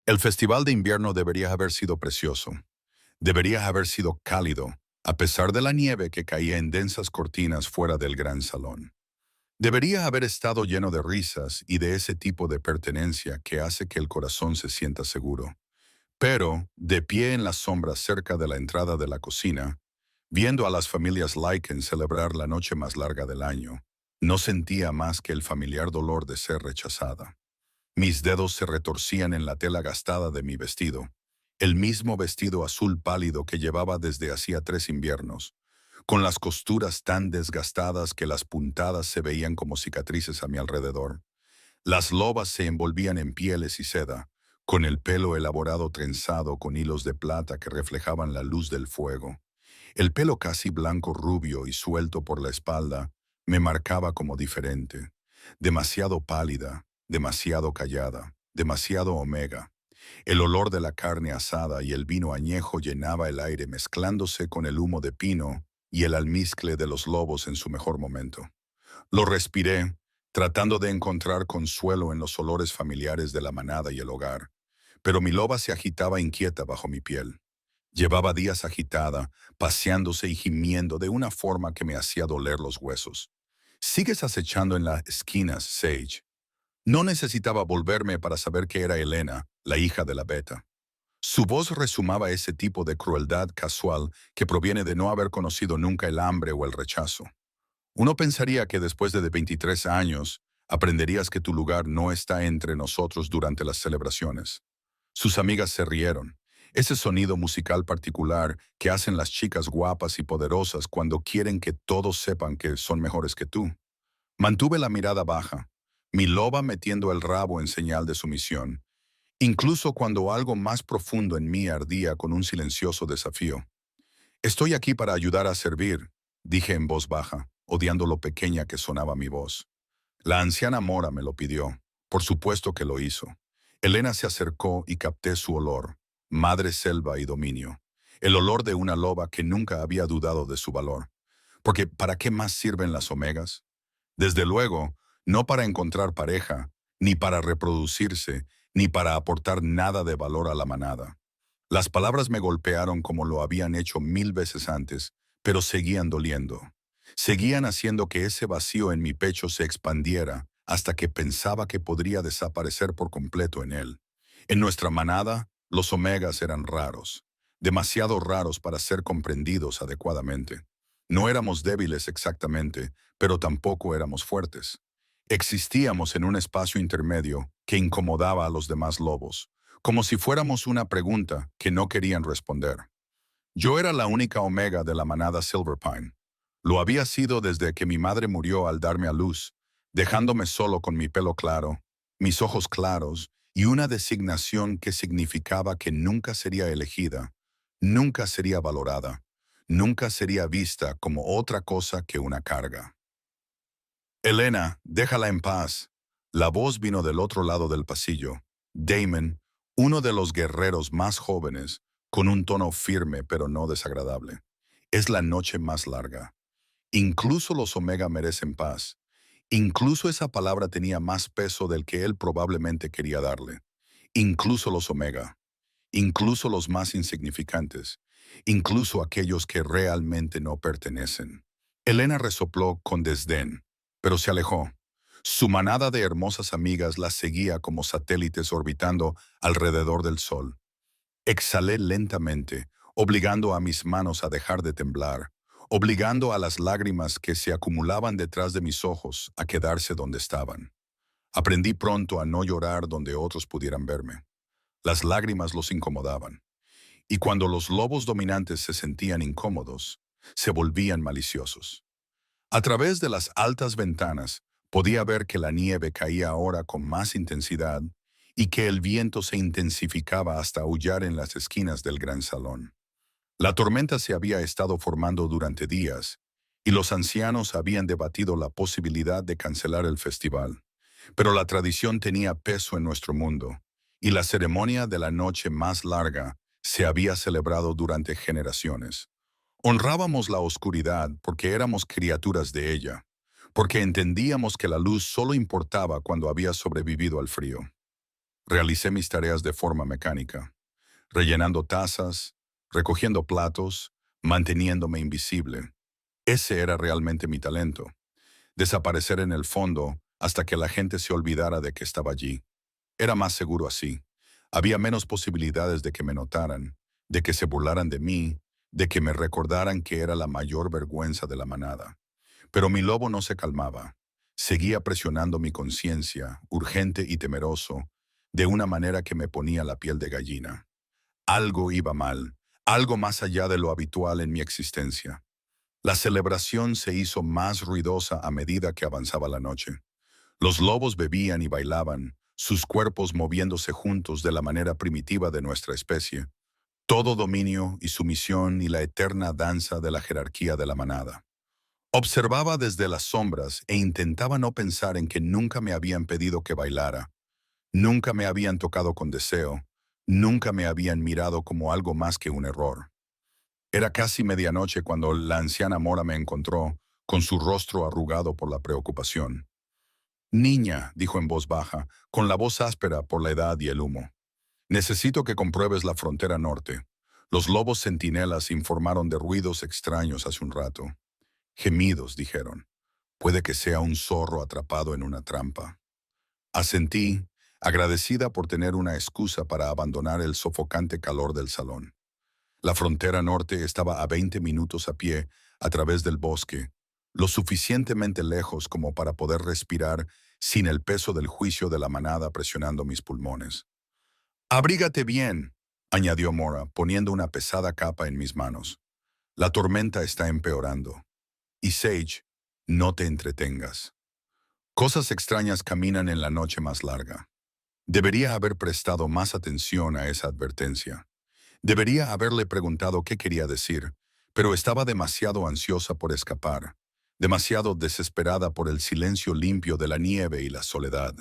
El festival de invierno debería haber sido precioso. Debería haber sido cálido, a pesar de la nieve que caía en densas cortinas fuera del gran salón. Debería haber estado lleno de risas y de ese tipo de pertenencia que hace que el corazón se sienta seguro. Pero, de pie en la sombra cerca de la entrada de la cocina, viendo a las familias Lycan celebrar la noche más larga del año, no sentía más que el familiar dolor de ser rechazada. Mis dedos se retorcían en la tela gastada de mi vestido, el mismo vestido azul pálido que llevaba desde hacía 3 inviernos, con las costuras tan desgastadas que las puntadas se veían como cicatrices a mi alrededor. Las lobas se envolvían en pieles y seda, con el pelo elaborado trenzado con hilos de plata que reflejaban la luz del fuego. El pelo casi blanco rubio y suelto por la espalda me marcaba como diferente, demasiado pálida, demasiado callada, demasiado omega. El olor de la carne asada y el vino añejo llenaba el aire mezclándose con el humo de pino y el almizcle de los lobos en su mejor momento. Lo respiré, tratando de encontrar consuelo en los olores familiares de la manada y el hogar, pero mi loba se agitaba inquieta bajo mi piel. Llevaba días agitada, paseándose y gimiendo de una forma que me hacía doler los huesos. Sigues acechando en las esquinas, Sage. No necesitaba volverme para saber que era Elena, la hija de la Beta. Su voz resumaba ese tipo de crueldad casual que proviene de no haber conocido nunca el hambre o el rechazo. Uno pensaría que después de 23 años, aprenderías que tu lugar no está entre nosotros durante las celebraciones. Sus amigas se rieron. Ese sonido musical particular que hacen las chicas guapas y poderosas cuando quieren que todos sepan que son mejores que tú. Mantuve la mirada baja, mi loba metiendo el rabo en señal de sumisión, incluso cuando algo más profundo en mí ardía con un silencioso desafío. Estoy aquí para ayudar a servir, dije en voz baja, odiando lo pequeña que sonaba mi voz. La anciana mora me lo pidió. Por supuesto que lo hizo. Elena se acercó y capté su olor, madre selva y dominio. El olor de una loba que nunca había dudado de su valor. Porque ¿para qué más sirven las omegas? Desde luego, no para encontrar pareja, ni para reproducirse, ni para aportar nada de valor a la manada. Las palabras me golpearon como lo habían hecho 1000 veces antes, pero seguían doliendo. Seguían haciendo que ese vacío en mi pecho se expandiera hasta que pensaba que podría desaparecer por completo en él. En nuestra manada, los omegas eran raros, demasiado raros para ser comprendidos adecuadamente. No éramos débiles exactamente, pero tampoco éramos fuertes. Existíamos en un espacio intermedio que incomodaba a los demás lobos, como si fuéramos una pregunta que no querían responder. Yo era la única omega de la manada Silverpine. Lo había sido desde que mi madre murió al darme a luz, dejándome solo con mi pelo claro, mis ojos claros y una designación que significaba que nunca sería elegida, nunca sería valorada, nunca sería vista como otra cosa que una carga. Elena, déjala en paz. La voz vino del otro lado del pasillo. Damon, uno de los guerreros más jóvenes, con un tono firme pero no desagradable. Es la noche más larga. Incluso los Omega merecen paz. Incluso esa palabra tenía más peso del que él probablemente quería darle. Incluso los Omega. Incluso los más insignificantes. Incluso aquellos que realmente no pertenecen. Elena resopló con desdén, pero se alejó. Su manada de hermosas amigas la seguía como satélites orbitando alrededor del sol. Exhalé lentamente, obligando a mis manos a dejar de temblar, obligando a las lágrimas que se acumulaban detrás de mis ojos a quedarse donde estaban. Aprendí pronto a no llorar donde otros pudieran verme. Las lágrimas los incomodaban, y cuando los lobos dominantes se sentían incómodos, se volvían maliciosos. A través de las altas ventanas podía ver que la nieve caía ahora con más intensidad y que el viento se intensificaba hasta aullar en las esquinas del gran salón. La tormenta se había estado formando durante días y los ancianos habían debatido la posibilidad de cancelar el festival. Pero la tradición tenía peso en nuestro mundo y la ceremonia de la noche más larga se había celebrado durante generaciones. Honrábamos la oscuridad porque éramos criaturas de ella, porque entendíamos que la luz solo importaba cuando había sobrevivido al frío. Realicé mis tareas de forma mecánica, rellenando tazas, recogiendo platos, manteniéndome invisible. Ese era realmente mi talento, desaparecer en el fondo hasta que la gente se olvidara de que estaba allí. Era más seguro así. Había menos posibilidades de que me notaran, de que se burlaran de mí, de que me recordaran que era la mayor vergüenza de la manada. Pero mi lobo no se calmaba. Seguía presionando mi conciencia, urgente y temeroso, de una manera que me ponía la piel de gallina. Algo iba mal, algo más allá de lo habitual en mi existencia. La celebración se hizo más ruidosa a medida que avanzaba la noche. Los lobos bebían y bailaban, sus cuerpos moviéndose juntos de la manera primitiva de nuestra especie. Todo dominio y sumisión y la eterna danza de la jerarquía de la manada. Observaba desde las sombras e intentaba no pensar en que nunca me habían pedido que bailara, nunca me habían tocado con deseo, nunca me habían mirado como algo más que un error. Era casi medianoche cuando la anciana mora me encontró, con su rostro arrugado por la preocupación. Niña, dijo en voz baja, con la voz áspera por la edad y el humo. Necesito que compruebes la frontera norte. Los lobos centinelas informaron de ruidos extraños hace un rato. Gemidos, dijeron. Puede que sea un zorro atrapado en una trampa. Asentí, agradecida por tener una excusa para abandonar el sofocante calor del salón. La frontera norte estaba a 20 minutos a pie, a través del bosque, lo suficientemente lejos como para poder respirar sin el peso del juicio de la manada presionando mis pulmones. «Abrígate bien», añadió Mora, poniendo una pesada capa en mis manos. «La tormenta está empeorando. Y Sage, no te entretengas. Cosas extrañas caminan en la noche más larga. Debería haber prestado más atención a esa advertencia. Debería haberle preguntado qué quería decir, pero estaba demasiado ansiosa por escapar, demasiado desesperada por el silencio limpio de la nieve y la soledad.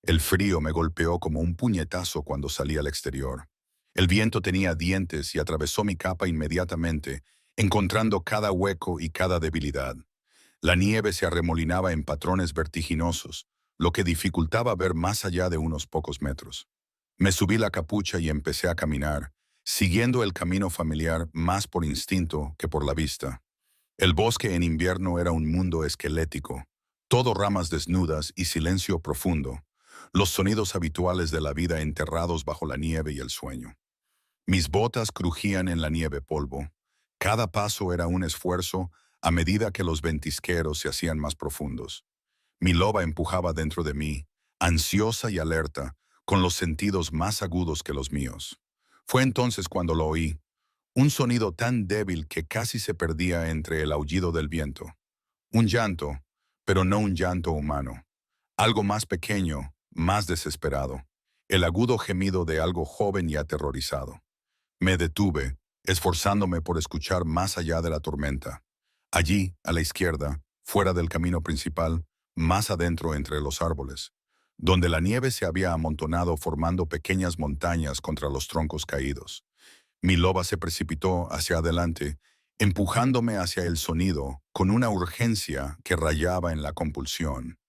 El frío me golpeó como un puñetazo cuando salí al exterior. El viento tenía dientes y atravesó mi capa inmediatamente, encontrando cada hueco y cada debilidad. La nieve se arremolinaba en patrones vertiginosos, lo que dificultaba ver más allá de unos pocos metros. Me subí la capucha y empecé a caminar, siguiendo el camino familiar más por instinto que por la vista. El bosque en invierno era un mundo esquelético, todo ramas desnudas y silencio profundo, los sonidos habituales de la vida enterrados bajo la nieve y el sueño. Mis botas crujían en la nieve polvo. Cada paso era un esfuerzo a medida que los ventisqueros se hacían más profundos. Mi loba empujaba dentro de mí, ansiosa y alerta, con los sentidos más agudos que los míos. Fue entonces cuando lo oí, un sonido tan débil que casi se perdía entre el aullido del viento. Un llanto, pero no un llanto humano. Algo más pequeño, más desesperado. El agudo gemido de algo joven y aterrorizado. Me detuve, esforzándome por escuchar más allá de la tormenta. Allí, a la izquierda, fuera del camino principal, más adentro entre los árboles, donde la nieve se había amontonado formando pequeñas montañas contra los troncos caídos. Mi loba se precipitó hacia adelante, empujándome hacia el sonido con una urgencia que rayaba en la compulsión.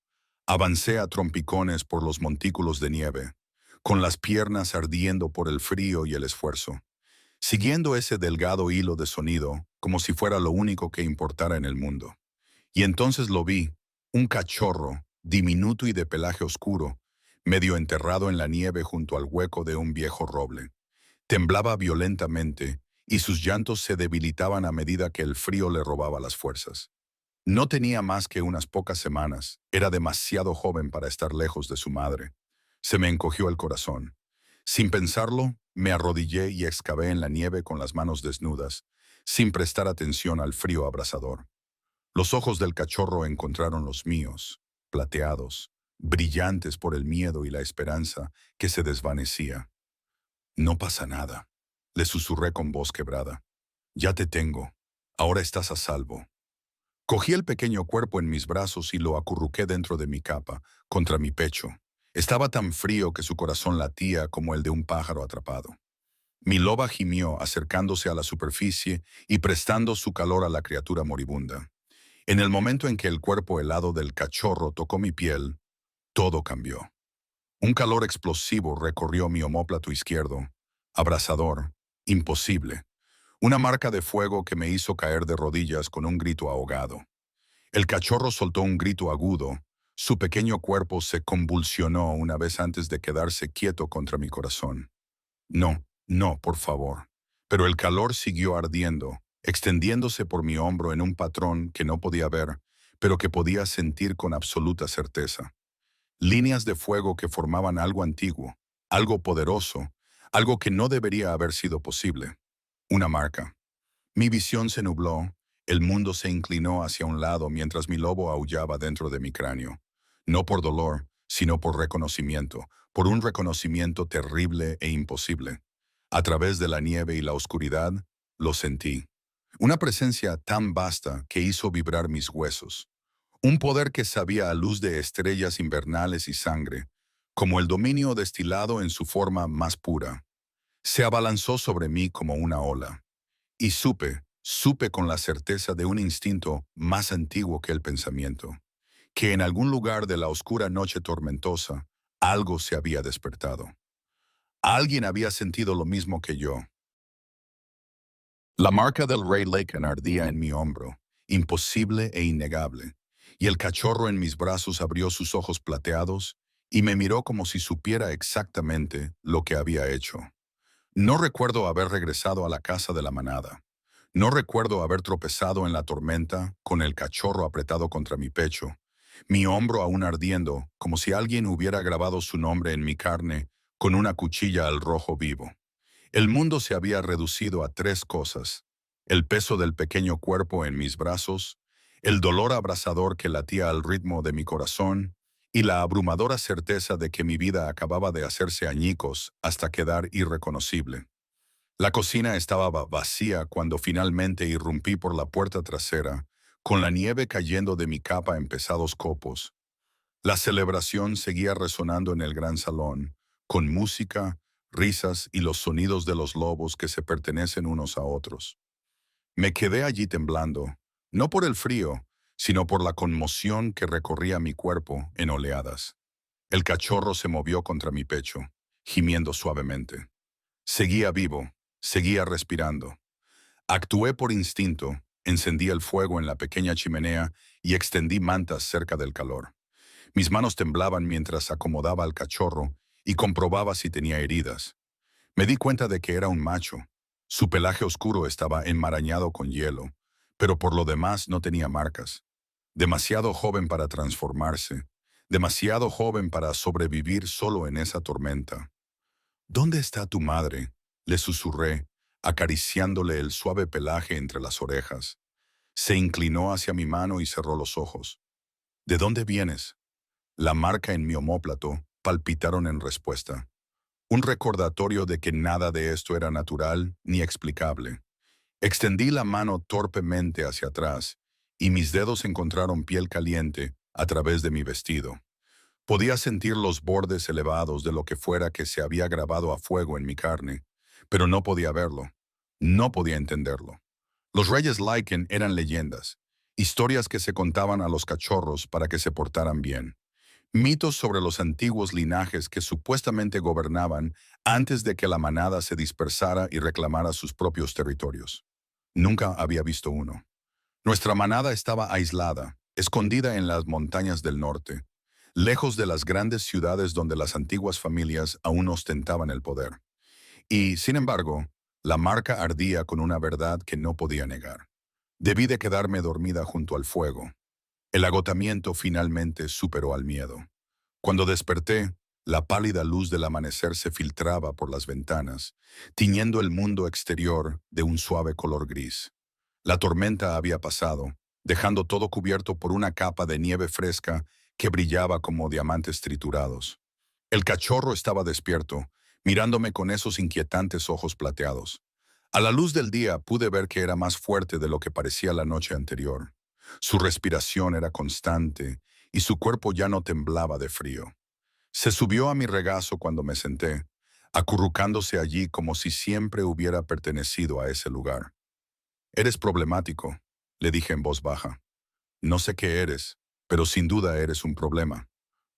Avancé a trompicones por los montículos de nieve, con las piernas ardiendo por el frío y el esfuerzo, siguiendo ese delgado hilo de sonido como si fuera lo único que importara en el mundo. Y entonces lo vi, un cachorro, diminuto y de pelaje oscuro, medio enterrado en la nieve junto al hueco de un viejo roble. Temblaba violentamente y sus llantos se debilitaban a medida que el frío le robaba las fuerzas. No tenía más que unas pocas semanas, era demasiado joven para estar lejos de su madre. Se me encogió el corazón. Sin pensarlo, me arrodillé y excavé en la nieve con las manos desnudas, sin prestar atención al frío abrasador. Los ojos del cachorro encontraron los míos, plateados, brillantes por el miedo y la esperanza que se desvanecía. «No pasa nada», le susurré con voz quebrada. «Ya te tengo. Ahora estás a salvo». Cogí el pequeño cuerpo en mis brazos y lo acurruqué dentro de mi capa, contra mi pecho. Estaba tan frío que su corazón latía como el de un pájaro atrapado. Mi loba gimió acercándose a la superficie y prestando su calor a la criatura moribunda. En el momento en que el cuerpo helado del cachorro tocó mi piel, todo cambió. Un calor explosivo recorrió mi omóplato izquierdo, abrasador, imposible. Una marca de fuego que me hizo caer de rodillas con un grito ahogado. El cachorro soltó un grito agudo. Su pequeño cuerpo se convulsionó una vez antes de quedarse quieto contra mi corazón. No, no, por favor. Pero el calor siguió ardiendo, extendiéndose por mi hombro en un patrón que no podía ver, pero que podía sentir con absoluta certeza. Líneas de fuego que formaban algo antiguo, algo poderoso, algo que no debería haber sido posible. Una marca. Mi visión se nubló, el mundo se inclinó hacia un lado mientras mi lobo aullaba dentro de mi cráneo. No por dolor, sino por reconocimiento, por un reconocimiento terrible e imposible. A través de la nieve y la oscuridad, lo sentí. Una presencia tan vasta que hizo vibrar mis huesos. Un poder que sabía a luz de estrellas invernales y sangre, como el dominio destilado en su forma más pura. Se abalanzó sobre mí como una ola. Y supe con la certeza de un instinto más antiguo que el pensamiento, que en algún lugar de la oscura noche tormentosa, algo se había despertado. Alguien había sentido lo mismo que yo. La marca del Rey Laken ardía en mi hombro, imposible e innegable, y el cachorro en mis brazos abrió sus ojos plateados y me miró como si supiera exactamente lo que había hecho. No recuerdo haber regresado a la casa de la manada. No recuerdo haber tropezado en la tormenta con el cachorro apretado contra mi pecho, mi hombro aún ardiendo, como si alguien hubiera grabado su nombre en mi carne con una cuchilla al rojo vivo. El mundo se había reducido a tres cosas: el peso del pequeño cuerpo en mis brazos, el dolor abrasador que latía al ritmo de mi corazón y la abrumadora certeza de que mi vida acababa de hacerse añicos hasta quedar irreconocible. La cocina estaba vacía cuando finalmente irrumpí por la puerta trasera, con la nieve cayendo de mi capa en pesados copos. La celebración seguía resonando en el gran salón, con música, risas y los sonidos de los lobos que se pertenecen unos a otros. Me quedé allí temblando, no por el frío, sino por la conmoción que recorría mi cuerpo en oleadas. El cachorro se movió contra mi pecho, gimiendo suavemente. Seguía vivo, seguía respirando. Actué por instinto, encendí el fuego en la pequeña chimenea y extendí mantas cerca del calor. Mis manos temblaban mientras acomodaba al cachorro y comprobaba si tenía heridas. Me di cuenta de que era un macho. Su pelaje oscuro estaba enmarañado con hielo, pero por lo demás no tenía marcas. Demasiado joven para transformarse, demasiado joven para sobrevivir solo en esa tormenta. ¿Dónde está tu madre?, le susurré, acariciándole el suave pelaje entre las orejas. Se inclinó hacia mi mano y cerró los ojos. ¿De dónde vienes? La marca en mi omóplato palpitaron en respuesta. Un recordatorio de que nada de esto era natural ni explicable. Extendí la mano torpemente hacia atrás y mis dedos encontraron piel caliente a través de mi vestido. Podía sentir los bordes elevados de lo que fuera que se había grabado a fuego en mi carne, pero no podía verlo, no podía entenderlo. Los reyes Lycan eran leyendas, historias que se contaban a los cachorros para que se portaran bien. Mitos sobre los antiguos linajes que supuestamente gobernaban antes de que la manada se dispersara y reclamara sus propios territorios. Nunca había visto uno. Nuestra manada estaba aislada, escondida en las montañas del norte, lejos de las grandes ciudades donde las antiguas familias aún ostentaban el poder. Y, sin embargo, la marca ardía con una verdad que no podía negar. Debí de quedarme dormida junto al fuego. El agotamiento finalmente superó al miedo. Cuando desperté, la pálida luz del amanecer se filtraba por las ventanas, tiñendo el mundo exterior de un suave color gris. La tormenta había pasado, dejando todo cubierto por una capa de nieve fresca que brillaba como diamantes triturados. El cachorro estaba despierto, mirándome con esos inquietantes ojos plateados. A la luz del día pude ver que era más fuerte de lo que parecía la noche anterior. Su respiración era constante y su cuerpo ya no temblaba de frío. Se subió a mi regazo cuando me senté, acurrucándose allí como si siempre hubiera pertenecido a ese lugar. «Eres problemático», le dije en voz baja. «No sé qué eres, pero sin duda eres un problema».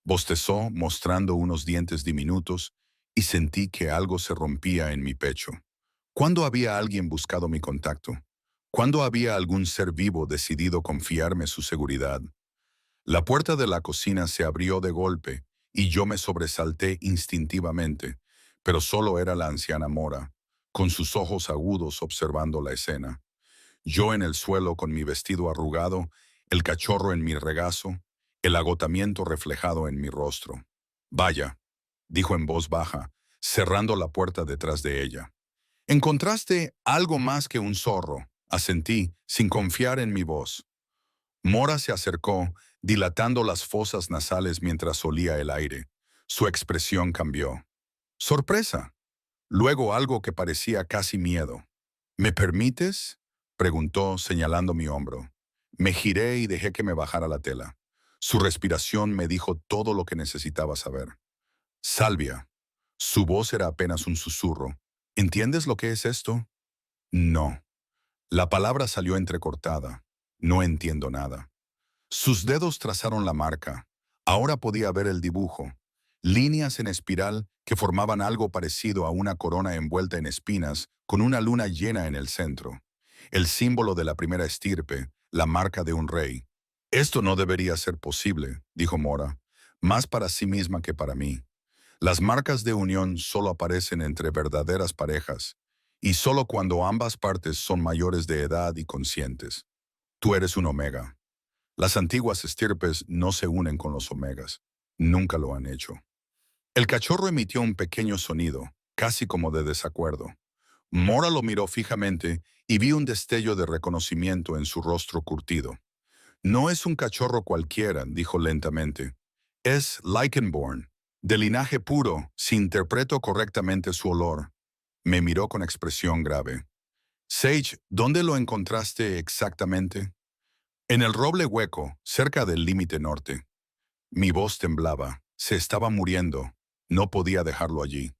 Bostezó, mostrando unos dientes diminutos, y sentí que algo se rompía en mi pecho. ¿Cuándo había alguien buscado mi contacto? ¿Cuándo había algún ser vivo decidido confiarme su seguridad? La puerta de la cocina se abrió de golpe y yo me sobresalté instintivamente, pero solo era la anciana Mora, con sus ojos agudos observando la escena. Yo en el suelo con mi vestido arrugado, el cachorro en mi regazo, el agotamiento reflejado en mi rostro. Vaya, dijo en voz baja, cerrando la puerta detrás de ella. Encontraste algo más que un zorro, asentí, sin confiar en mi voz. Mora se acercó, dilatando las fosas nasales mientras olía el aire. Su expresión cambió. Sorpresa. Luego algo que parecía casi miedo. ¿Me permites?, preguntó señalando mi hombro. Me giré y dejé que me bajara la tela. Su respiración me dijo todo lo que necesitaba saber. Salvia. Su voz era apenas un susurro. ¿Entiendes lo que es esto? No. La palabra salió entrecortada. No entiendo nada. Sus dedos trazaron la marca. Ahora podía ver el dibujo. Líneas en espiral que formaban algo parecido a una corona envuelta en espinas con una luna llena en el centro. El símbolo de la primera estirpe, la marca de un rey. Esto no debería ser posible, dijo Mora, más para sí misma que para mí. Las marcas de unión solo aparecen entre verdaderas parejas, y solo cuando ambas partes son mayores de edad y conscientes. Tú eres un omega. Las antiguas estirpes no se unen con los omegas. Nunca lo han hecho. El cachorro emitió un pequeño sonido, casi como de desacuerdo. Mora lo miró fijamente y vi un destello de reconocimiento en su rostro curtido. No es un cachorro cualquiera, dijo lentamente. Es Lycanborn, de linaje puro, si interpreto correctamente su olor. Me miró con expresión grave. Sage, ¿dónde lo encontraste exactamente? En el roble hueco, cerca del límite norte. Mi voz temblaba. Se estaba muriendo. No podía dejarlo allí.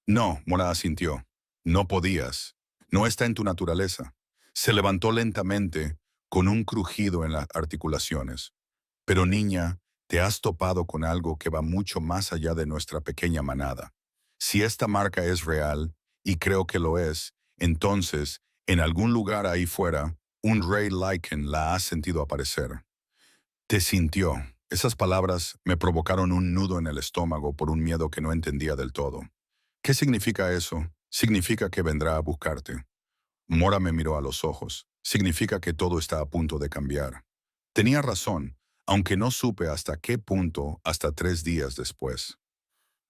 No, Mora asintió. No podías. No está en tu naturaleza. Se levantó lentamente, con un crujido en las articulaciones. Pero niña, te has topado con algo que va mucho más allá de nuestra pequeña manada. Si esta marca es real, y creo que lo es, entonces, en algún lugar ahí fuera, un rey Lycan la ha sentido aparecer. Te sintió. Esas palabras me provocaron un nudo en el estómago por un miedo que no entendía del todo. ¿Qué significa eso? Significa que vendrá a buscarte. Mora me miró a los ojos. Significa que todo está a punto de cambiar. Tenía razón, aunque no supe hasta qué punto hasta 3 días después.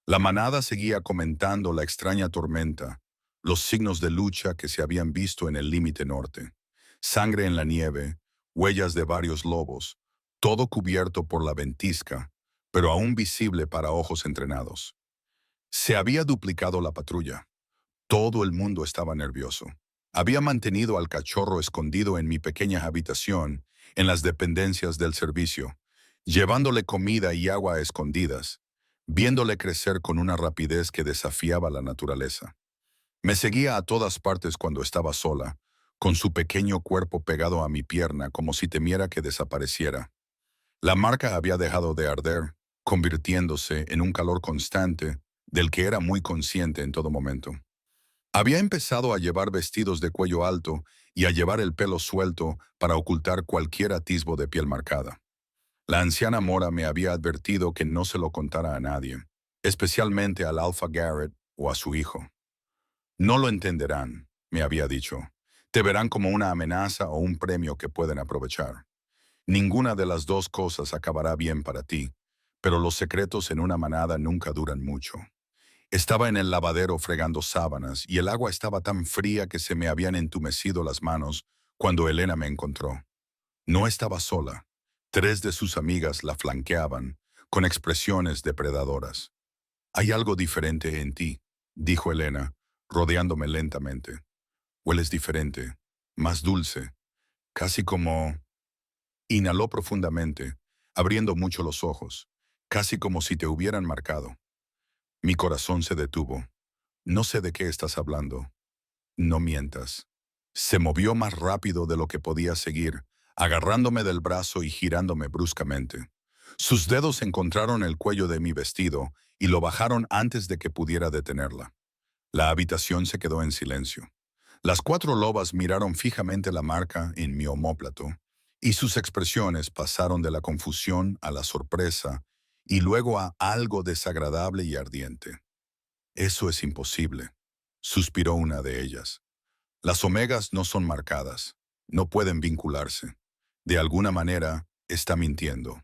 La manada seguía comentando la extraña tormenta, los signos de lucha que se habían visto en el límite norte. Sangre en la nieve, huellas de varios lobos, todo cubierto por la ventisca, pero aún visible para ojos entrenados. Se había duplicado la patrulla. Todo el mundo estaba nervioso. Había mantenido al cachorro escondido en mi pequeña habitación, en las dependencias del servicio, llevándole comida y agua a escondidas, viéndole crecer con una rapidez que desafiaba la naturaleza. Me seguía a todas partes cuando estaba sola, con su pequeño cuerpo pegado a mi pierna como si temiera que desapareciera. La marca había dejado de arder, convirtiéndose en un calor constante del que era muy consciente en todo momento. Había empezado a llevar vestidos de cuello alto y a llevar el pelo suelto para ocultar cualquier atisbo de piel marcada. La anciana Mora me había advertido que no se lo contara a nadie, especialmente al Alpha Garrett o a su hijo. No lo entenderán, me había dicho. Te verán como una amenaza o un premio que pueden aprovechar. Ninguna de las dos cosas acabará bien para ti, pero los secretos en una manada nunca duran mucho. Estaba en el lavadero fregando sábanas y el agua estaba tan fría que se me habían entumecido las manos cuando Elena me encontró. No estaba sola. 3 de sus amigas la flanqueaban, con expresiones depredadoras. «Hay algo diferente en ti», dijo Elena, rodeándome lentamente. «Hueles diferente, más dulce, casi como...» Inhaló profundamente, abriendo mucho los ojos, casi como si te hubieran marcado. Mi corazón se detuvo. «No sé de qué estás hablando. No mientas». Se movió más rápido de lo que podía seguir, agarrándome del brazo y girándome bruscamente. Sus dedos encontraron el cuello de mi vestido y lo bajaron antes de que pudiera detenerla. La habitación se quedó en silencio. Las cuatro lobas miraron fijamente la marca en mi omóplato, y sus expresiones pasaron de la confusión a la sorpresa y luego a algo desagradable y ardiente. Eso es imposible, suspiró una de ellas. Las omegas no son marcadas, no pueden vincularse. De alguna manera, está mintiendo.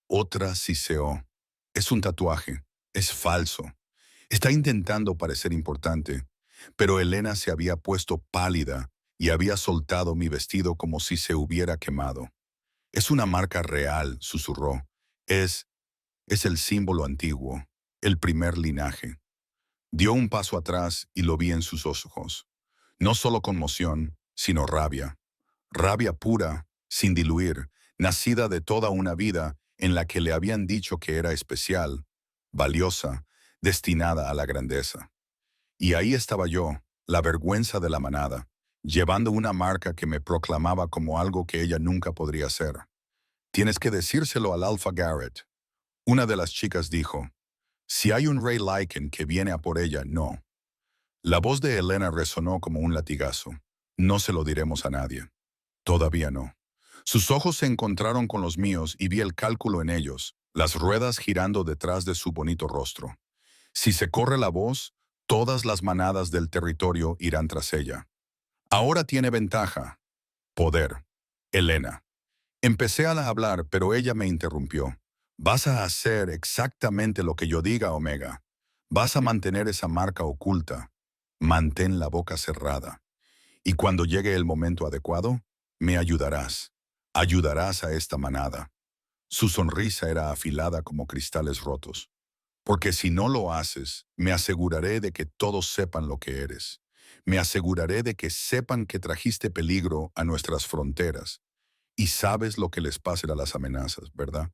Otra siseó. Es un tatuaje, es falso. Está intentando parecer importante, pero Elena se había puesto pálida y había soltado mi vestido como si se hubiera quemado. Es una marca real, susurró. Es, es el símbolo antiguo, el primer linaje. Dio un paso atrás y lo vi en sus ojos. No solo conmoción, sino rabia. Rabia pura, sin diluir, nacida de toda una vida en la que le habían dicho que era especial, valiosa, destinada a la grandeza. Y ahí estaba yo, la vergüenza de la manada, llevando una marca que me proclamaba como algo que ella nunca podría ser. Tienes que decírselo al Alpha Garrett. Una de las chicas dijo, si hay un rey Lycan que viene a por ella, no. La voz de Elena resonó como un latigazo. No se lo diremos a nadie. Todavía no. Sus ojos se encontraron con los míos y vi el cálculo en ellos, las ruedas girando detrás de su bonito rostro. Si se corre la voz, todas las manadas del territorio irán tras ella. Ahora tiene ventaja. Poder. Elena. Empecé a hablar, pero ella me interrumpió. Vas a hacer exactamente lo que yo diga, Omega. Vas a mantener esa marca oculta. Mantén la boca cerrada. Y cuando llegue el momento adecuado, me ayudarás. Ayudarás a esta manada. Su sonrisa era afilada como cristales rotos. Porque si no lo haces, me aseguraré de que todos sepan lo que eres. Me aseguraré de que sepan que trajiste peligro a nuestras fronteras. Y sabes lo que les pasa a las amenazas, ¿verdad?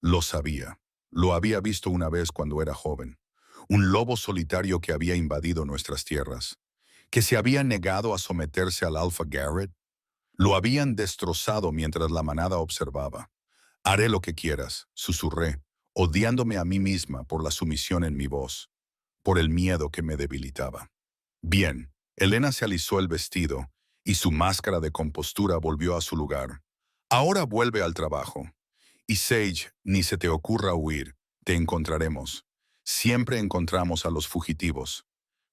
Lo sabía. Lo había visto una vez cuando era joven. Un lobo solitario que había invadido nuestras tierras, que se había negado a someterse al Alpha Garrett. Lo habían destrozado mientras la manada observaba. Haré lo que quieras, susurré, odiándome a mí misma por la sumisión en mi voz, por el miedo que me debilitaba. Bien, Elena se alisó el vestido y su máscara de compostura volvió a su lugar. Ahora vuelve al trabajo. Y Sage, ni se te ocurra huir, te encontraremos. Siempre encontramos a los fugitivos.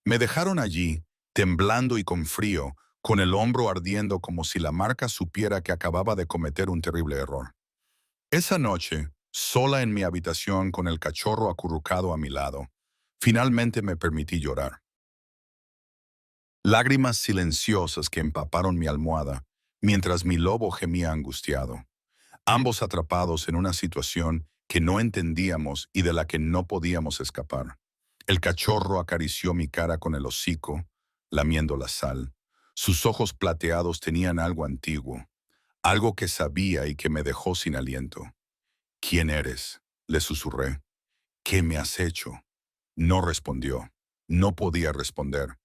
Me dejaron allí, temblando y con frío, con el hombro ardiendo como si la marca supiera que acababa de cometer un terrible error. Esa noche, sola en mi habitación con el cachorro acurrucado a mi lado, finalmente me permití llorar. Lágrimas silenciosas que empaparon mi almohada, mientras mi lobo gemía angustiado, ambos atrapados en una situación que no entendíamos y de la que no podíamos escapar. El cachorro acarició mi cara con el hocico, lamiendo la sal. Sus ojos plateados tenían algo antiguo, algo que sabía y que me dejó sin aliento. ¿Quién eres?, le susurré. ¿Qué me has hecho? No respondió. No podía responder.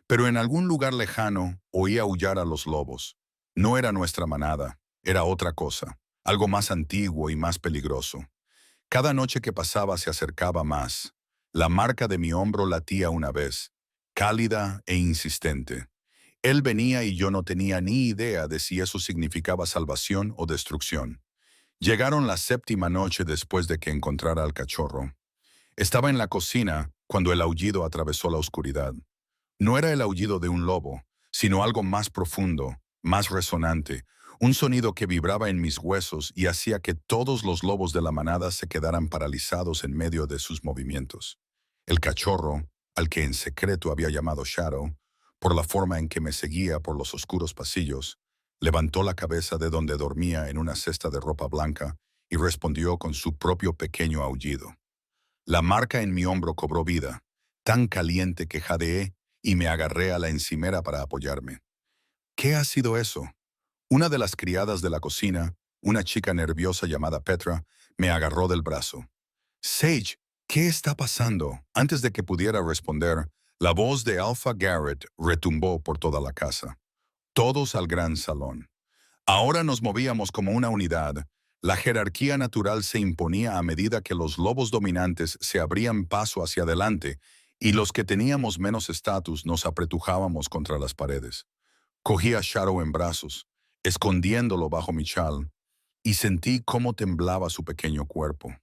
Pero en algún lugar lejano oía aullar a los lobos. No era nuestra manada, era otra cosa, algo más antiguo y más peligroso. Cada noche que pasaba se acercaba más. La marca de mi hombro latía una vez, cálida e insistente. Él venía y yo no tenía ni idea de si eso significaba salvación o destrucción. Llegaron la séptima noche después de que encontrara al cachorro. Estaba en la cocina cuando el aullido atravesó la oscuridad. No era el aullido de un lobo, sino algo más profundo, más resonante, un sonido que vibraba en mis huesos y hacía que todos los lobos de la manada se quedaran paralizados en medio de sus movimientos. El cachorro, al que en secreto había llamado Shadow, por la forma en que me seguía por los oscuros pasillos, levantó la cabeza de donde dormía en una cesta de ropa blanca y respondió con su propio pequeño aullido. La marca en mi hombro cobró vida, tan caliente que jadeé y me agarré a la encimera para apoyarme. ¿Qué ha sido eso? Una de las criadas de la cocina, una chica nerviosa llamada Petra, me agarró del brazo. Sage, ¿qué está pasando? Antes de que pudiera responder, la voz de Alpha Garrett retumbó por toda la casa. Todos al gran salón. Ahora nos movíamos como una unidad. La jerarquía natural se imponía a medida que los lobos dominantes se abrían paso hacia adelante y los que teníamos menos estatus nos apretujábamos contra las paredes. Cogí a Shadow en brazos, escondiéndolo bajo mi chal, y sentí cómo temblaba su pequeño cuerpo.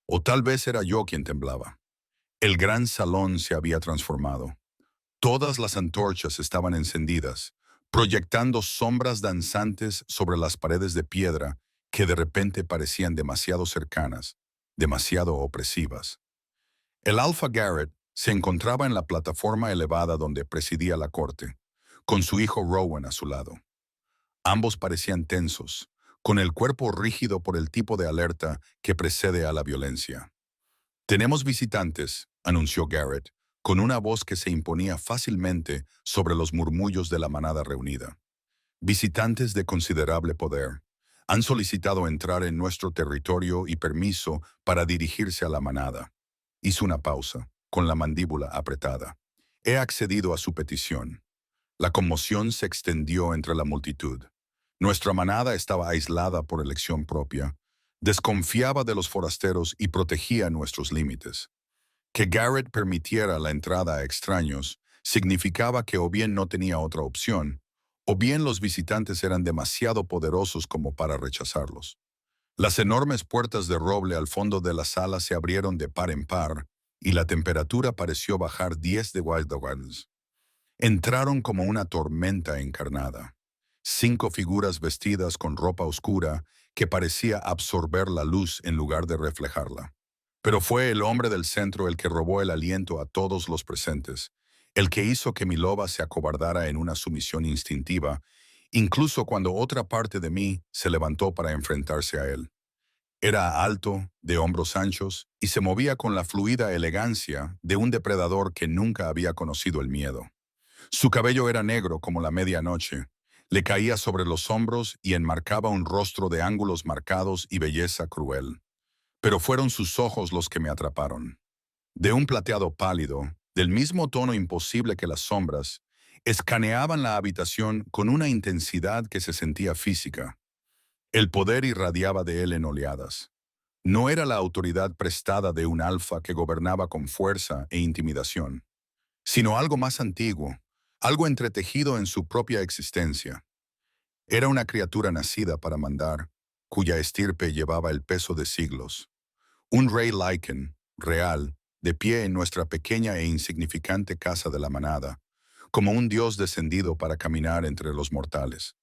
O tal vez era yo quien temblaba. El gran salón se había transformado. Todas las antorchas estaban encendidas, proyectando sombras danzantes sobre las paredes de piedra que de repente parecían demasiado cercanas, demasiado opresivas. El Alpha Garrett se encontraba en la plataforma elevada donde presidía la corte, con su hijo Rowan a su lado. Ambos parecían tensos, con el cuerpo rígido por el tipo de alerta que precede a la violencia. «Tenemos visitantes», anunció Garrett, con una voz que se imponía fácilmente sobre los murmullos de la manada reunida. «Visitantes de considerable poder. Han solicitado entrar en nuestro territorio y permiso para dirigirse a la manada». Hizo una pausa, con la mandíbula apretada. «He accedido a su petición». La conmoción se extendió entre la multitud. Nuestra manada estaba aislada por elección propia, desconfiaba de los forasteros y protegía nuestros límites. Que Garrett permitiera la entrada a extraños significaba que o bien no tenía otra opción, o bien los visitantes eran demasiado poderosos como para rechazarlos. Las enormes puertas de roble al fondo de la sala se abrieron de par en par, y la temperatura pareció bajar 10 de grados. Entraron como una tormenta encarnada. 5 figuras vestidas con ropa oscura que parecía absorber la luz en lugar de reflejarla. Pero fue el hombre del centro el que robó el aliento a todos los presentes, el que hizo que mi loba se acobardara en una sumisión instintiva, incluso cuando otra parte de mí se levantó para enfrentarse a él. Era alto, de hombros anchos, y se movía con la fluida elegancia de un depredador que nunca había conocido el miedo. Su cabello era negro como la medianoche, le caía sobre los hombros y enmarcaba un rostro de ángulos marcados y belleza cruel. Pero fueron sus ojos los que me atraparon. De un plateado pálido, del mismo tono imposible que las sombras, escaneaban la habitación con una intensidad que se sentía física. El poder irradiaba de él en oleadas. No era la autoridad prestada de un alfa que gobernaba con fuerza e intimidación, sino algo más antiguo, algo entretejido en su propia existencia. Era una criatura nacida para mandar, cuya estirpe llevaba el peso de siglos. Un rey Lycan, real, de pie en nuestra pequeña e insignificante casa de la manada, como un dios descendido para caminar entre los mortales.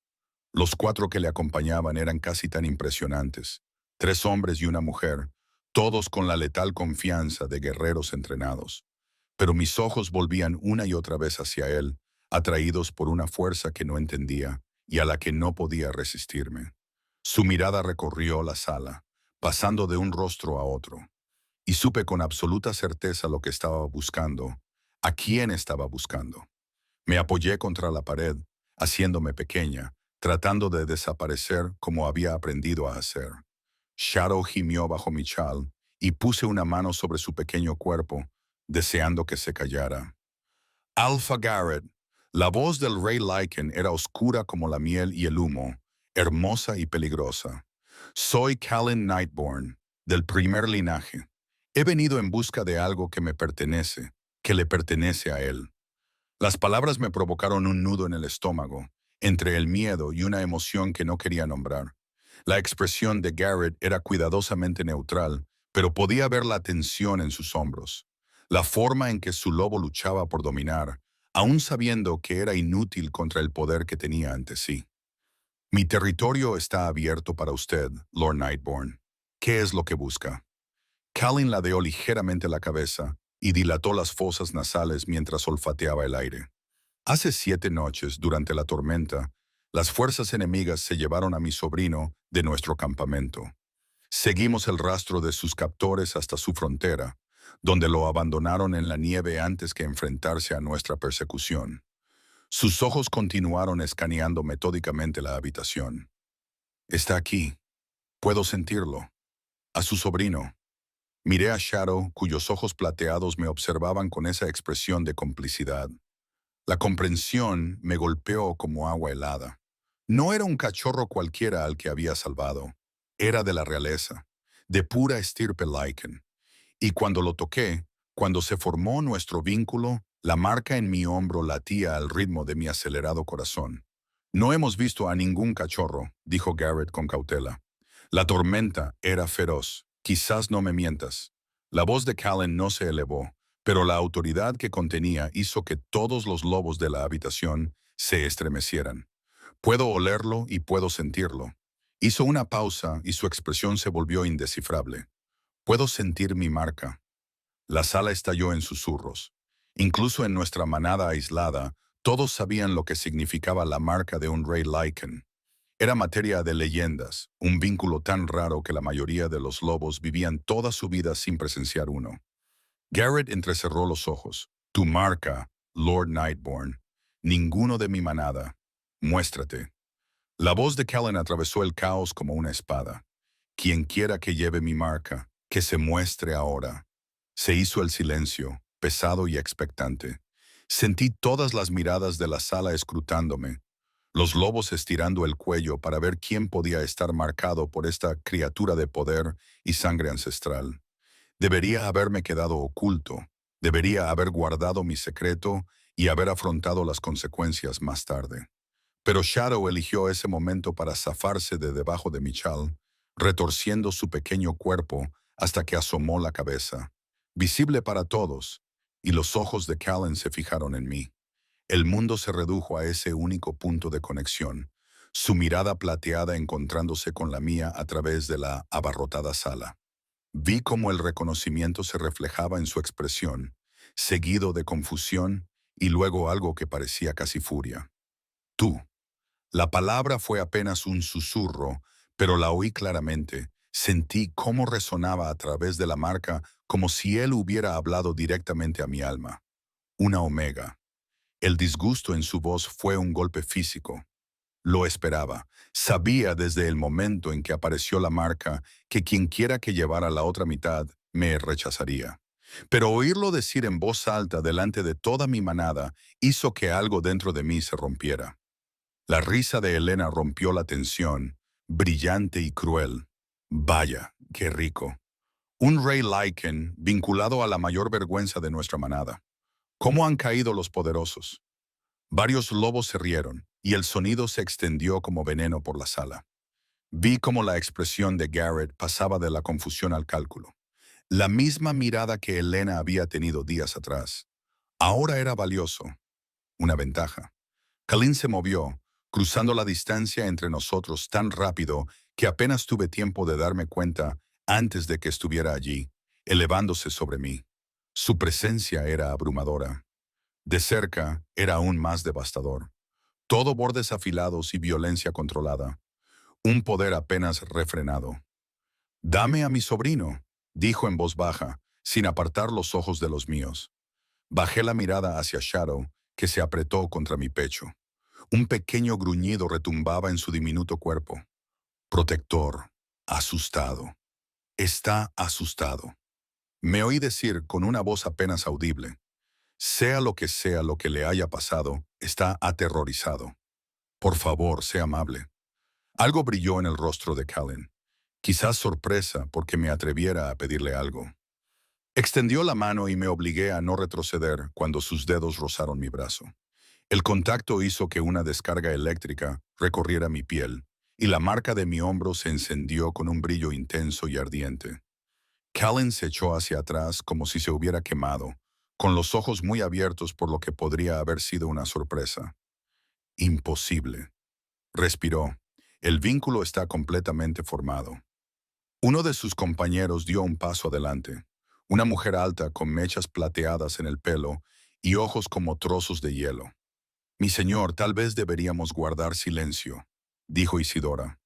Los 4 que le acompañaban eran casi tan impresionantes, 3 hombres y una mujer, todos con la letal confianza de guerreros entrenados. Pero mis ojos volvían una y otra vez hacia él, atraídos por una fuerza que no entendía y a la que no podía resistirme. Su mirada recorrió la sala, pasando de un rostro a otro, y supe con absoluta certeza lo que estaba buscando, a quién estaba buscando. Me apoyé contra la pared, haciéndome pequeña, tratando de desaparecer como había aprendido a hacer. Shadow gimió bajo mi chal y puse una mano sobre su pequeño cuerpo, deseando que se callara. Alpha Garrett, la voz del rey Lycan era oscura como la miel y el humo, hermosa y peligrosa. Soy Callan Nightborn, del primer linaje. He venido en busca de algo que me pertenece, que le pertenece a él. Las palabras me provocaron un nudo en el estómago, entre el miedo y una emoción que no quería nombrar. La expresión de Garrett era cuidadosamente neutral, pero podía ver la tensión en sus hombros, la forma en que su lobo luchaba por dominar, aun sabiendo que era inútil contra el poder que tenía ante sí. «Mi territorio está abierto para usted, Lord Nightborn. ¿Qué es lo que busca?» Callin ladeó ligeramente la cabeza y dilató las fosas nasales mientras olfateaba el aire. Hace 7 noches, durante la tormenta, las fuerzas enemigas se llevaron a mi sobrino de nuestro campamento. Seguimos el rastro de sus captores hasta su frontera, donde lo abandonaron en la nieve antes que enfrentarse a nuestra persecución. Sus ojos continuaron escaneando metódicamente la habitación. «Está aquí. Puedo sentirlo. A su sobrino». Miré a Shadow, cuyos ojos plateados me observaban con esa expresión de complicidad. La comprensión me golpeó como agua helada. No era un cachorro cualquiera al que había salvado. Era de la realeza, de pura estirpe Lycan. Y cuando lo toqué, cuando se formó nuestro vínculo, la marca en mi hombro latía al ritmo de mi acelerado corazón. No hemos visto a ningún cachorro, dijo Garrett con cautela. La tormenta era feroz. Quizás no me mientas. La voz de Callan no se elevó, pero la autoridad que contenía hizo que todos los lobos de la habitación se estremecieran. Puedo olerlo y puedo sentirlo. Hizo una pausa y su expresión se volvió indescifrable. Puedo sentir mi marca. La sala estalló en susurros. Incluso en nuestra manada aislada, todos sabían lo que significaba la marca de un rey Lycan. Era materia de leyendas, un vínculo tan raro que la mayoría de los lobos vivían toda su vida sin presenciar uno. Garrett entrecerró los ojos. Tu marca, Lord Nightborn. Ninguno de mi manada. Muéstrate. La voz de Callan atravesó el caos como una espada. Quien quiera que lleve mi marca, que se muestre ahora. Se hizo el silencio, pesado y expectante. Sentí todas las miradas de la sala escrutándome, los lobos estirando el cuello para ver quién podía estar marcado por esta criatura de poder y sangre ancestral. Debería haberme quedado oculto, debería haber guardado mi secreto y haber afrontado las consecuencias más tarde. Pero Shadow eligió ese momento para zafarse de debajo de mi chal, retorciendo su pequeño cuerpo hasta que asomó la cabeza, visible para todos, y los ojos de Callan se fijaron en mí. El mundo se redujo a ese único punto de conexión, su mirada plateada encontrándose con la mía a través de la abarrotada sala. Vi cómo el reconocimiento se reflejaba en su expresión, seguido de confusión y luego algo que parecía casi furia. Tú. La palabra fue apenas un susurro, pero la oí claramente. Sentí cómo resonaba a través de la marca como si él hubiera hablado directamente a mi alma. Una omega. El disgusto en su voz fue un golpe físico. Lo esperaba. Sabía desde el momento en que apareció la marca que quienquiera que llevara la otra mitad me rechazaría. Pero oírlo decir en voz alta delante de toda mi manada hizo que algo dentro de mí se rompiera. La risa de Helena rompió la tensión, brillante y cruel. Vaya, qué rico. Un rey Lycan vinculado a la mayor vergüenza de nuestra manada. ¿Cómo han caído los poderosos? Varios lobos se rieron, y el sonido se extendió como veneno por la sala. Vi cómo la expresión de Garrett pasaba de la confusión al cálculo. La misma mirada que Helena había tenido días atrás. Ahora era valioso, una ventaja. Kalin se movió, cruzando la distancia entre nosotros tan rápido que apenas tuve tiempo de darme cuenta antes de que estuviera allí, elevándose sobre mí. Su presencia era abrumadora. De cerca era aún más devastador. Todo bordes afilados y violencia controlada. Un poder apenas refrenado. «Dame a mi sobrino», dijo en voz baja, sin apartar los ojos de los míos. Bajé la mirada hacia Shadow, que se apretó contra mi pecho. Un pequeño gruñido retumbaba en su diminuto cuerpo. Protector, asustado. Está asustado. Me oí decir con una voz apenas audible. Sea lo que le haya pasado, está aterrorizado. Por favor, sea amable. Algo brilló en el rostro de Callan. Quizás sorpresa porque me atreviera a pedirle algo. Extendió la mano y me obligué a no retroceder cuando sus dedos rozaron mi brazo. El contacto hizo que una descarga eléctrica recorriera mi piel, y la marca de mi hombro se encendió con un brillo intenso y ardiente. Callan se echó hacia atrás como si se hubiera quemado, con los ojos muy abiertos por lo que podría haber sido una sorpresa. Imposible. Respiró. El vínculo está completamente formado. Uno de sus compañeros dio un paso adelante. Una mujer alta con mechas plateadas en el pelo y ojos como trozos de hielo. «Mi señor, tal vez deberíamos guardar silencio», dijo Isidora.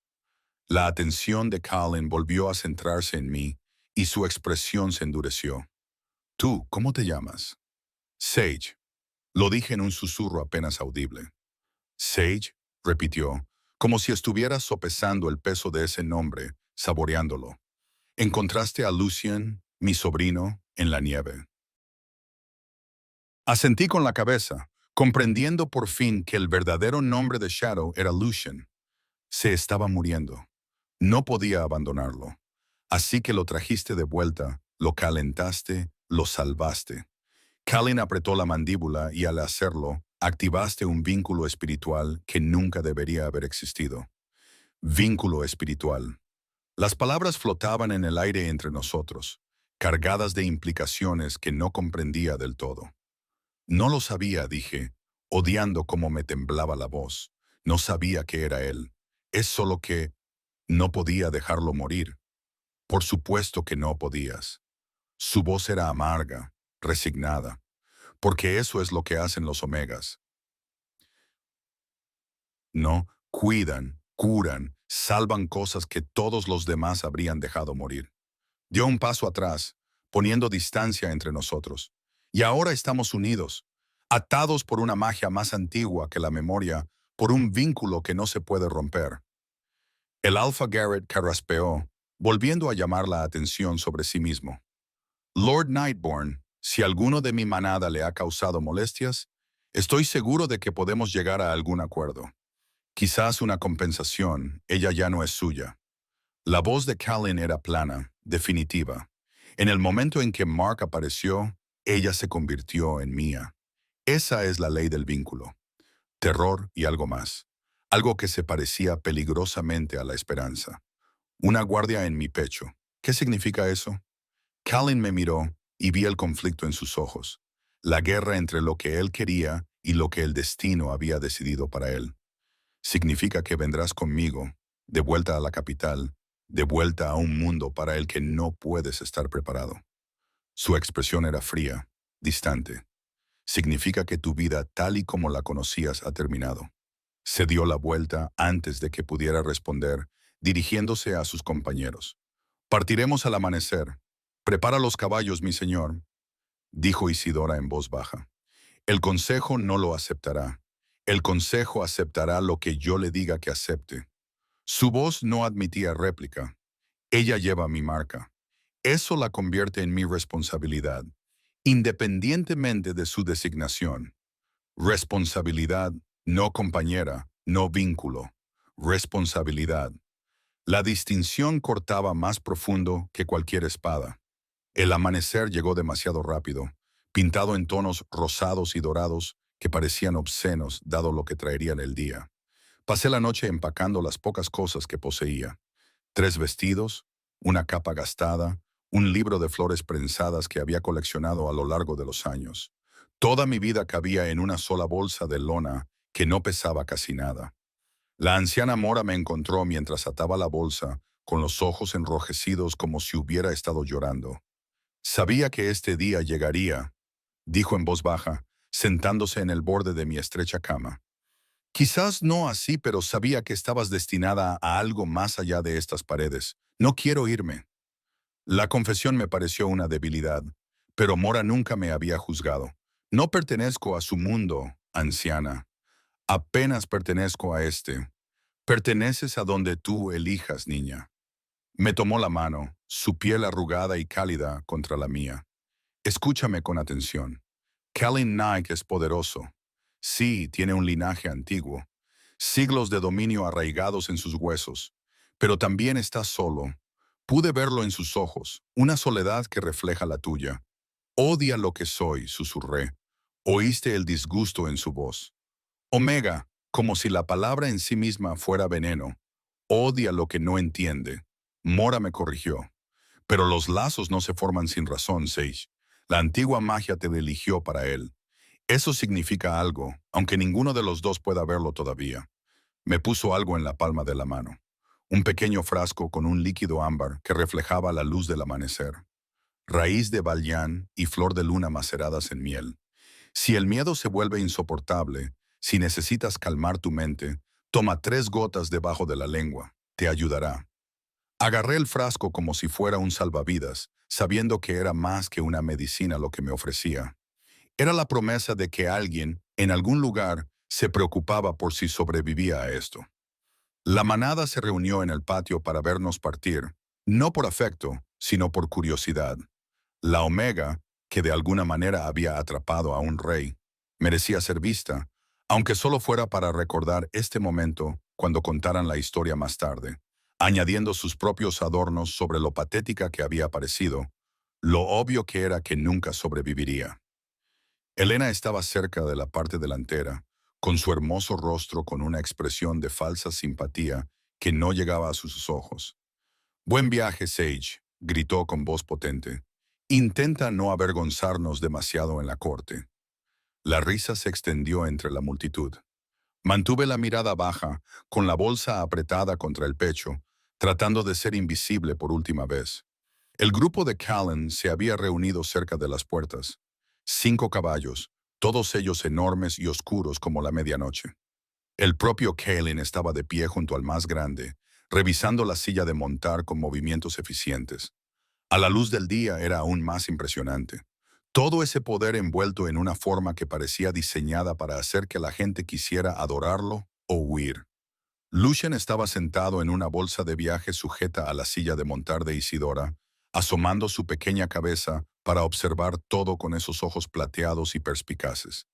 La atención de Callan volvió a centrarse en mí y su expresión se endureció. «¿Tú, cómo te llamas?» «Sage», lo dije en un susurro apenas audible. «Sage», repitió, como si estuviera sopesando el peso de ese nombre, saboreándolo. «¿Encontraste a Lucian, mi sobrino, en la nieve?» Asentí con la cabeza, comprendiendo por fin que el verdadero nombre de Shadow era Lucian. Se estaba muriendo. No podía abandonarlo. Así que lo trajiste de vuelta, lo calentaste, lo salvaste. Kalin apretó la mandíbula y al hacerlo, activaste un vínculo espiritual que nunca debería haber existido. Vínculo espiritual. Las palabras flotaban en el aire entre nosotros, cargadas de implicaciones que no comprendía del todo. No lo sabía, dije, odiando cómo me temblaba la voz. No sabía que era él. Es solo que no podía dejarlo morir. Por supuesto que no podías. Su voz era amarga, resignada, porque eso es lo que hacen los omegas. No, cuidan, curan, salvan cosas que todos los demás habrían dejado morir. Dio un paso atrás, poniendo distancia entre nosotros. Y ahora estamos unidos, atados por una magia más antigua que la memoria, por un vínculo que no se puede romper. El Alpha Garrett carraspeó, volviendo a llamar la atención sobre sí mismo. Lord Nightborn, si alguno de mi manada le ha causado molestias, estoy seguro de que podemos llegar a algún acuerdo. Quizás una compensación, ella ya no es suya. La voz de Kalin era plana, definitiva. En el momento en que Mark apareció, ella se convirtió en mía. Esa es la ley del vínculo. Terror y algo más. Algo que se parecía peligrosamente a la esperanza. Una guardia en mi pecho. ¿Qué significa eso? Kalin me miró y vi el conflicto en sus ojos. La guerra entre lo que él quería y lo que el destino había decidido para él. Significa que vendrás conmigo, de vuelta a la capital, de vuelta a un mundo para el que no puedes estar preparado. Su expresión era fría, distante. Significa que tu vida tal y como la conocías ha terminado. Se dio la vuelta antes de que pudiera responder, dirigiéndose a sus compañeros. Partiremos al amanecer. Prepara los caballos, mi señor, dijo Isidora en voz baja. El consejo no lo aceptará. El consejo aceptará lo que yo le diga que acepte. Su voz no admitía réplica. Ella lleva mi marca. Eso la convierte en mi responsabilidad, independientemente de su designación. Responsabilidad, no compañera, no vínculo. Responsabilidad. La distinción cortaba más profundo que cualquier espada. El amanecer llegó demasiado rápido, pintado en tonos rosados y dorados que parecían obscenos dado lo que traería el día. Pasé la noche empacando las pocas cosas que poseía. 3 vestidos, una capa gastada, un libro de flores prensadas que había coleccionado a lo largo de los años. Toda mi vida cabía en una sola bolsa de lona que no pesaba casi nada. La anciana mora me encontró mientras ataba la bolsa, con los ojos enrojecidos como si hubiera estado llorando. Sabía que este día llegaría, dijo en voz baja, sentándose en el borde de mi estrecha cama. Quizás no así, pero sabía que estabas destinada a algo más allá de estas paredes. No quiero irme. La confesión me pareció una debilidad, pero Mora nunca me había juzgado. No pertenezco a su mundo, anciana. Apenas pertenezco a este. Perteneces a donde tú elijas, niña. Me tomó la mano, su piel arrugada y cálida contra la mía. Escúchame con atención. Kalin Nike es poderoso. Sí, tiene un linaje antiguo, siglos de dominio arraigados en sus huesos, pero también está solo. Pude verlo en sus ojos, una soledad que refleja la tuya. Odia lo que soy, susurré. Oíste el disgusto en su voz. Omega, como si la palabra en sí misma fuera veneno. Odia lo que no entiende. Mora me corrigió. Pero los lazos no se forman sin razón, Sage. La antigua magia te eligió para él. Eso significa algo, aunque ninguno de los dos pueda verlo todavía. Me puso algo en la palma de la mano. Un pequeño frasco con un líquido ámbar que reflejaba la luz del amanecer. Raíz de vallián y flor de luna maceradas en miel. Si el miedo se vuelve insoportable, si necesitas calmar tu mente, toma 3 gotas debajo de la lengua. Te ayudará. Agarré el frasco como si fuera un salvavidas, sabiendo que era más que una medicina lo que me ofrecía. Era la promesa de que alguien, en algún lugar, se preocupaba por si sobrevivía a esto. La manada se reunió en el patio para vernos partir, no por afecto, sino por curiosidad. La Omega, que de alguna manera había atrapado a un rey, merecía ser vista, aunque solo fuera para recordar este momento cuando contaran la historia más tarde. añadiendo sus propios adornos sobre lo patética que había parecido, lo obvio que era que nunca sobreviviría. Elena estaba cerca de la parte delantera, con su hermoso rostro con una expresión de falsa simpatía que no llegaba a sus ojos. «Buen viaje, Sage», gritó con voz potente. «Intenta no avergonzarnos demasiado en la corte». La risa se extendió entre la multitud. Mantuve la mirada baja, con la bolsa apretada contra el pecho, tratando de ser invisible por última vez. El grupo de Callan se había reunido cerca de las puertas. 5 caballos, todos ellos enormes y oscuros como la medianoche. El propio Callan estaba de pie junto al más grande, revisando la silla de montar con movimientos eficientes. A la luz del día era aún más impresionante. Todo ese poder envuelto en una forma que parecía diseñada para hacer que la gente quisiera adorarlo o huir. Lucian estaba sentado en una bolsa de viaje sujeta a la silla de montar de Isidora, asomando su pequeña cabeza para observar todo con esos ojos plateados y perspicaces.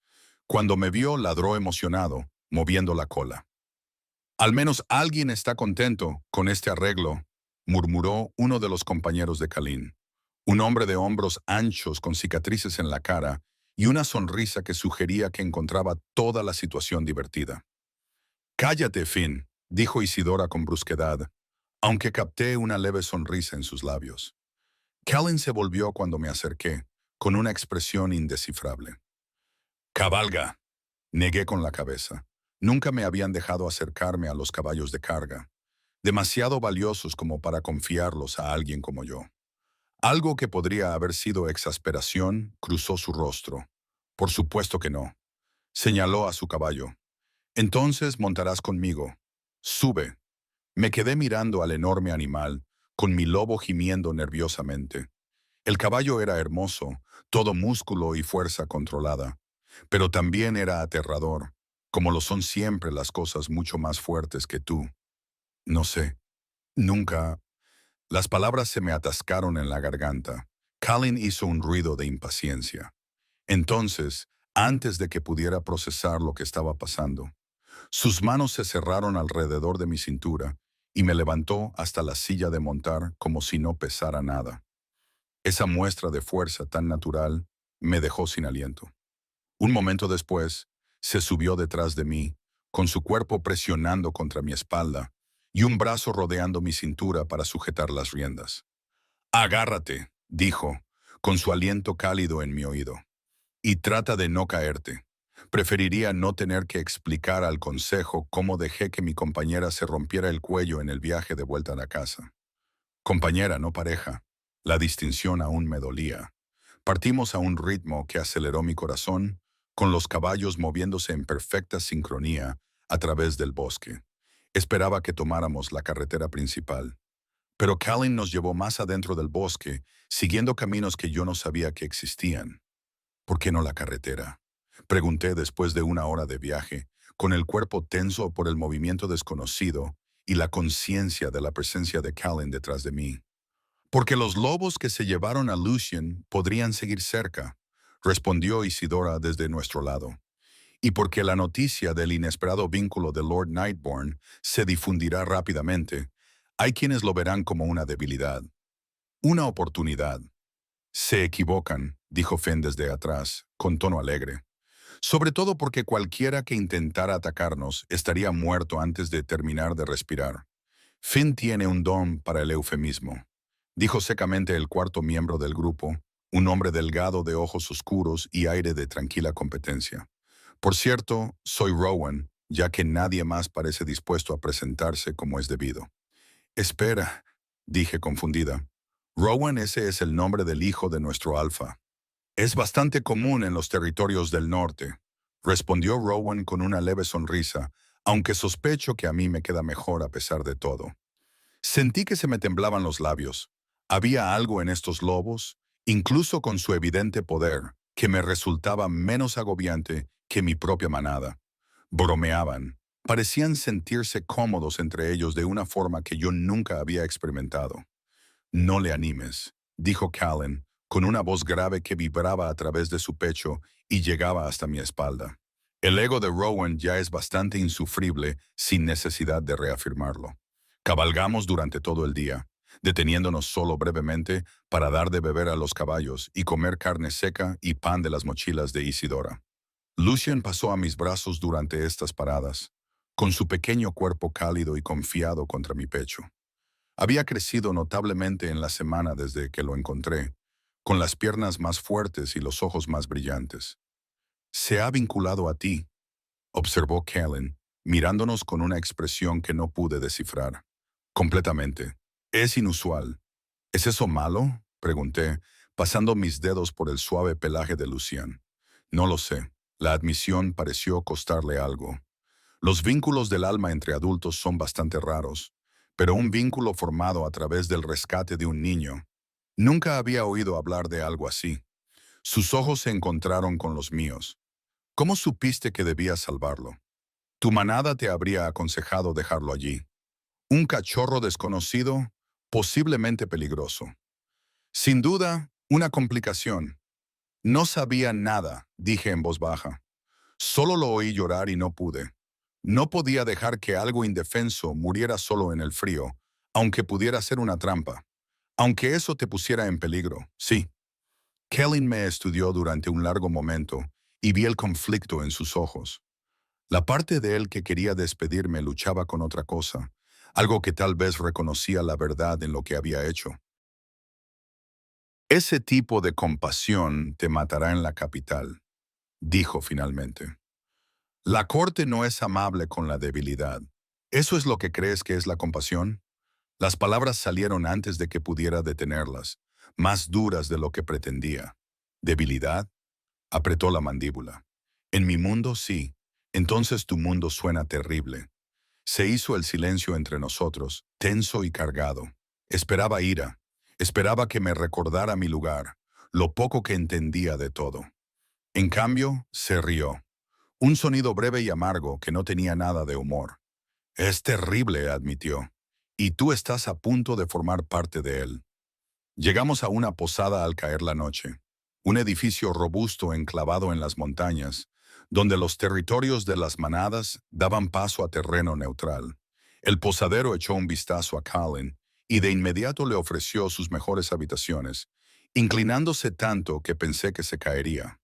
Cuando me vio, ladró emocionado, moviendo la cola. «Al menos alguien está contento con este arreglo», murmuró uno de los compañeros de Kalin, un hombre de hombros anchos con cicatrices en la cara y una sonrisa que sugería que encontraba toda la situación divertida. «Cállate, Finn», dijo Isidora con brusquedad, aunque capté una leve sonrisa en sus labios. Kalin se volvió cuando me acerqué, con una expresión indescifrable. «Cabalga», negué con la cabeza. Nunca me habían dejado acercarme a los caballos de carga, demasiado valiosos como para confiarlos a alguien como yo. Algo que podría haber sido exasperación cruzó su rostro. «Por supuesto que no», señaló a su caballo. «Entonces montarás conmigo. Sube». Me quedé mirando al enorme animal, con mi lobo gimiendo nerviosamente. El caballo era hermoso, todo músculo y fuerza controlada, pero también era aterrador, como lo son siempre las cosas mucho más fuertes que tú. No sé, nunca. Las palabras se me atascaron en la garganta. Colin hizo un ruido de impaciencia. Entonces, antes de que pudiera procesar lo que estaba pasando, sus manos se cerraron alrededor de mi cintura y me levantó hasta la silla de montar como si no pesara nada. Esa muestra de fuerza tan natural me dejó sin aliento. Un momento después, se subió detrás de mí, con su cuerpo presionando contra mi espalda y un brazo rodeando mi cintura para sujetar las riendas. «Agárrate», dijo, con su aliento cálido en mi oído, «y trata de no caerte. Preferiría no tener que explicar al consejo cómo dejé que mi compañera se rompiera el cuello en el viaje de vuelta a la casa. Compañera, no pareja. La distinción aún me dolía. Partimos a un ritmo que aceleró mi corazón, con los caballos moviéndose en perfecta sincronía a través del bosque. Esperaba que tomáramos la carretera principal. Pero Callan nos llevó más adentro del bosque, siguiendo caminos que yo no sabía que existían. «¿Por qué no la carretera?», pregunté después de una hora de viaje, con el cuerpo tenso por el movimiento desconocido y la conciencia de la presencia de Callan detrás de mí. «Porque los lobos que se llevaron a Lucian podrían seguir cerca», respondió Isidora desde nuestro lado. «Y porque la noticia del inesperado vínculo de Lord Nightborne se difundirá rápidamente, hay quienes lo verán como una debilidad, una oportunidad». «Se equivocan», dijo Finn desde atrás, con tono alegre. «Sobre todo porque cualquiera que intentara atacarnos estaría muerto antes de terminar de respirar. Finn tiene un don para el eufemismo», dijo secamente el cuarto miembro del grupo, un hombre delgado de ojos oscuros y aire de tranquila competencia. «Por cierto, soy Rowan, ya que nadie más parece dispuesto a presentarse como es debido». «Espera», dije confundida. «Rowan, ese es el nombre del hijo de nuestro alfa». «Es bastante común en los territorios del norte», respondió Rowan con una leve sonrisa, aunque sospecho que a mí me queda mejor a pesar de todo. Sentí que se me temblaban los labios. Había algo en estos lobos, incluso con su evidente poder, que me resultaba menos agobiante que mi propia manada. Bromeaban. Parecían sentirse cómodos entre ellos de una forma que yo nunca había experimentado. «No le animes», dijo Callan, con una voz grave que vibraba a través de su pecho y llegaba hasta mi espalda. El ego de Rowan ya es bastante insufrible sin necesidad de reafirmarlo. Cabalgamos durante todo el día, deteniéndonos solo brevemente para dar de beber a los caballos y comer carne seca y pan de las mochilas de Isidora. Lucien pasó a mis brazos durante estas paradas, con su pequeño cuerpo cálido y confiado contra mi pecho. Había crecido notablemente en la semana desde que lo encontré, con las piernas más fuertes y los ojos más brillantes. Se ha vinculado a ti, observó Kellen, mirándonos con una expresión que no pude descifrar. Completamente. Es inusual. ¿Es eso malo? Pregunté, pasando mis dedos por el suave pelaje de Lucien. No lo sé. La admisión pareció costarle algo. Los vínculos del alma entre adultos son bastante raros, pero un vínculo formado a través del rescate de un niño. Nunca había oído hablar de algo así. Sus ojos se encontraron con los míos. ¿Cómo supiste que debías salvarlo? Tu manada te habría aconsejado dejarlo allí. Un cachorro desconocido, posiblemente peligroso. Sin duda, una complicación. No sabía nada, dije en voz baja. Solo lo oí llorar y no pude. No podía dejar que algo indefenso muriera solo en el frío, aunque pudiera ser una trampa. Aunque eso te pusiera en peligro, sí. Kellen me estudió durante un largo momento y vi el conflicto en sus ojos. La parte de él que quería despedirme luchaba con otra cosa, algo que tal vez reconocía la verdad en lo que había hecho. Ese tipo de compasión te matará en la capital, dijo finalmente. La corte no es amable con la debilidad. ¿Eso es lo que crees que es la compasión? Las palabras salieron antes de que pudiera detenerlas, más duras de lo que pretendía. ¿Debilidad? Apretó la mandíbula. En mi mundo sí. Entonces tu mundo suena terrible. Se hizo el silencio entre nosotros, tenso y cargado. Esperaba ira. Esperaba que me recordara mi lugar, lo poco que entendía de todo. En cambio, se rió. Un sonido breve y amargo que no tenía nada de humor. Es terrible, admitió. Y tú estás a punto de formar parte de él. Llegamos a una posada al caer la noche. Un edificio robusto enclavado en las montañas, donde los territorios de las manadas daban paso a terreno neutral. El posadero echó un vistazo a Colin y de inmediato le ofreció sus mejores habitaciones, inclinándose tanto que pensé que se caería.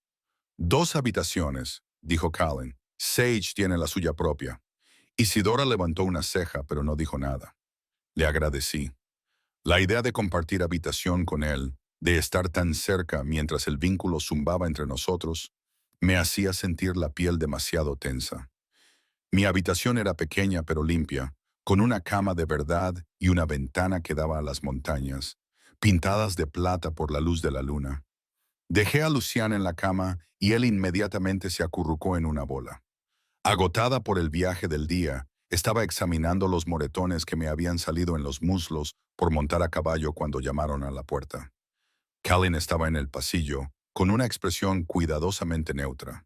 2 habitaciones, dijo Colin. Sage tiene la suya propia. Isidora levantó una ceja, pero no dijo nada. Le agradecí. La idea de compartir habitación con él, de estar tan cerca mientras el vínculo zumbaba entre nosotros, me hacía sentir la piel demasiado tensa. Mi habitación era pequeña pero limpia, con una cama de verdad y una ventana que daba a las montañas, pintadas de plata por la luz de la luna. Dejé a Lucian en la cama y él inmediatamente se acurrucó en una bola. Agotada por el viaje del día, estaba examinando los moretones que me habían salido en los muslos por montar a caballo cuando llamaron a la puerta. Colin estaba en el pasillo, con una expresión cuidadosamente neutra.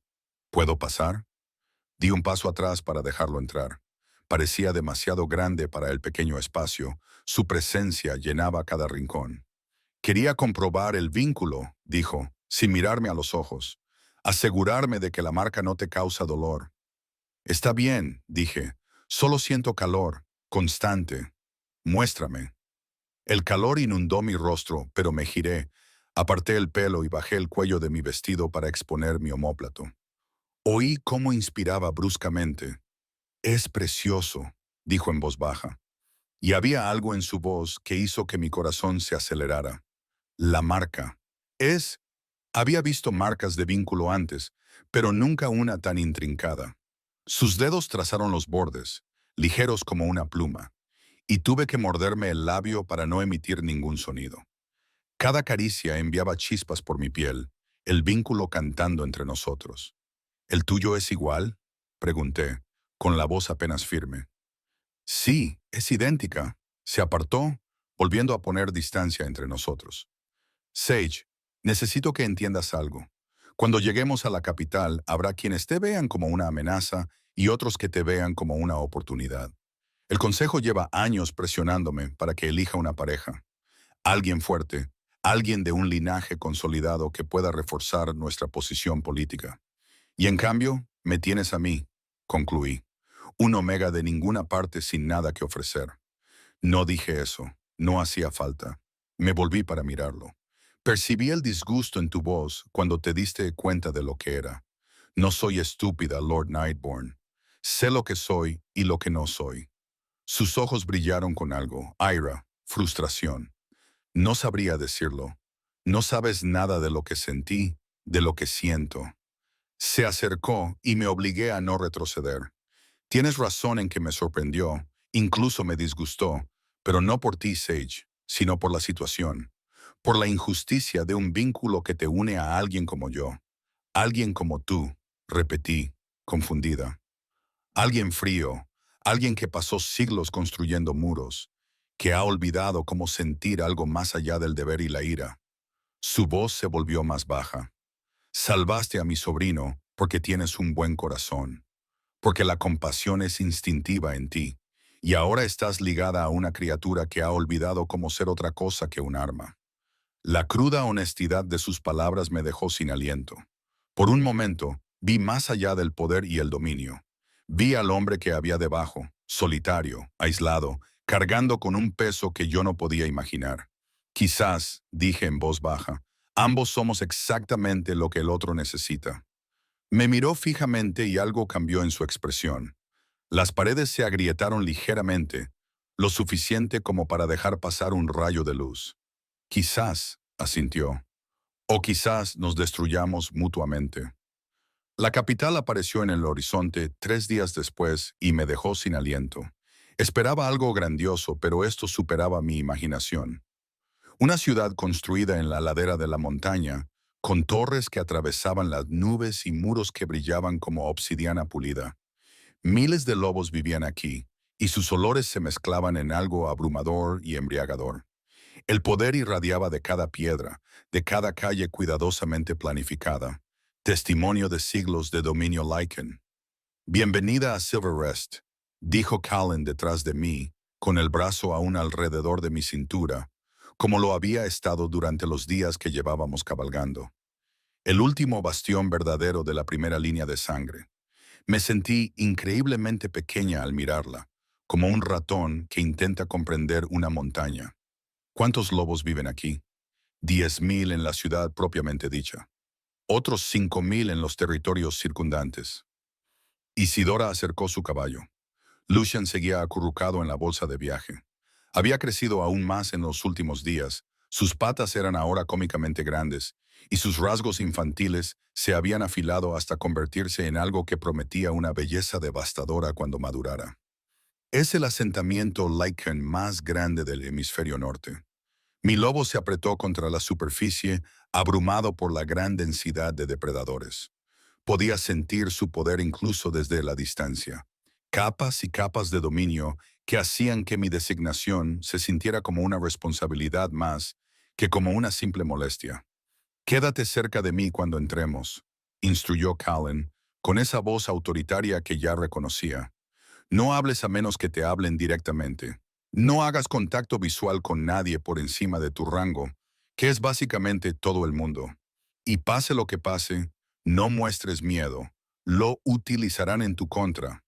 ¿Puedo pasar? Di un paso atrás para dejarlo entrar. Parecía demasiado grande para el pequeño espacio. Su presencia llenaba cada rincón. Quería comprobar el vínculo, dijo, sin mirarme a los ojos. Asegurarme de que la marca no te causa dolor. Está bien, dije. Solo siento calor, constante. Muéstrame. El calor inundó mi rostro, pero me giré. Aparté el pelo y bajé el cuello de mi vestido para exponer mi omóplato. Oí cómo inspiraba bruscamente. Es precioso, dijo en voz baja. Y había algo en su voz que hizo que mi corazón se acelerara. La marca. Es... Había visto marcas de vínculo antes, pero nunca una tan intrincada. Sus dedos trazaron los bordes, ligeros como una pluma, y tuve que morderme el labio para no emitir ningún sonido. Cada caricia enviaba chispas por mi piel, el vínculo cantando entre nosotros. ¿El tuyo es igual? Pregunté, con la voz apenas firme. Sí, es idéntica. Se apartó, volviendo a poner distancia entre nosotros. Sage, necesito que entiendas algo. Cuando lleguemos a la capital, habrá quienes te vean como una amenaza y otros que te vean como una oportunidad. El consejo lleva años presionándome para que elija una pareja. Alguien fuerte, alguien de un linaje consolidado que pueda reforzar nuestra posición política. Y en cambio, me tienes a mí, concluí. Un omega de ninguna parte sin nada que ofrecer. No dije eso, no hacía falta. Me volví para mirarlo. Percibí el disgusto en tu voz cuando te diste cuenta de lo que era. No soy estúpida, Lord Nightborn. Sé lo que soy y lo que no soy. Sus ojos brillaron con algo, ira, frustración. No sabría decirlo. No sabes nada de lo que sentí, de lo que siento. Se acercó y me obligué a no retroceder. Tienes razón en que me sorprendió, incluso me disgustó, pero no por ti, Sage, sino por la situación, por la injusticia de un vínculo que te une a alguien como yo, alguien como tú, repetí, confundida. Alguien frío, alguien que pasó siglos construyendo muros, que ha olvidado cómo sentir algo más allá del deber y la ira. Su voz se volvió más baja. Salvaste a mi sobrino porque tienes un buen corazón, porque la compasión es instintiva en ti, y ahora estás ligada a una criatura que ha olvidado cómo ser otra cosa que un arma. La cruda honestidad de sus palabras me dejó sin aliento. Por un momento, vi más allá del poder y el dominio. Vi al hombre que había debajo, solitario, aislado, cargando con un peso que yo no podía imaginar. Quizás, dije en voz baja, ambos somos exactamente lo que el otro necesita. Me miró fijamente y algo cambió en su expresión. Las paredes se agrietaron ligeramente, lo suficiente como para dejar pasar un rayo de luz. Quizás, asintió, o quizás nos destruyamos mutuamente. La capital apareció en el horizonte 3 días después y me dejó sin aliento. Esperaba algo grandioso, pero esto superaba mi imaginación. Una ciudad construida en la ladera de la montaña, con torres que atravesaban las nubes y muros que brillaban como obsidiana pulida. Miles de lobos vivían aquí, y sus olores se mezclaban en algo abrumador y embriagador. El poder irradiaba de cada piedra, de cada calle cuidadosamente planificada, testimonio de siglos de dominio Lycan. Bienvenida a Silverrest, dijo Callan detrás de mí, con el brazo aún alrededor de mi cintura, como lo había estado durante los días que llevábamos cabalgando. El último bastión verdadero de la primera línea de sangre. Me sentí increíblemente pequeña al mirarla, como un ratón que intenta comprender una montaña. ¿Cuántos lobos viven aquí? 10,000 en la ciudad propiamente dicha. Otros 5,000 en los territorios circundantes. Isidora acercó su caballo. Lucian seguía acurrucado en la bolsa de viaje. Había crecido aún más en los últimos días, sus patas eran ahora cómicamente grandes, y sus rasgos infantiles se habían afilado hasta convertirse en algo que prometía una belleza devastadora cuando madurara. Es el asentamiento Lycan más grande del hemisferio norte. Mi lobo se apretó contra la superficie, abrumado por la gran densidad de depredadores. Podía sentir su poder incluso desde la distancia. Capas y capas de dominio que hacían que mi designación se sintiera como una responsabilidad más que como una simple molestia. «Quédate cerca de mí cuando entremos», instruyó Callan, con esa voz autoritaria que ya reconocía. «No hables a menos que te hablen directamente. No hagas contacto visual con nadie por encima de tu rango, que es básicamente todo el mundo. Y pase lo que pase, no muestres miedo. Lo utilizarán en tu contra».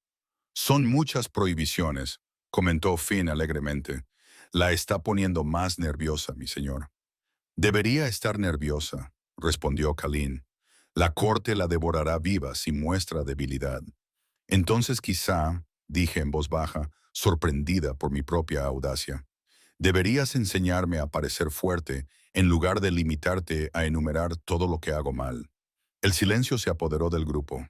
«Son muchas prohibiciones», comentó Finn alegremente. «La está poniendo más nerviosa, mi señor». «Debería estar nerviosa», respondió Kalin. «La corte la devorará viva si muestra debilidad». «Entonces quizá», dije en voz baja, sorprendida por mi propia audacia, «deberías enseñarme a parecer fuerte en lugar de limitarte a enumerar todo lo que hago mal». El silencio se apoderó del grupo.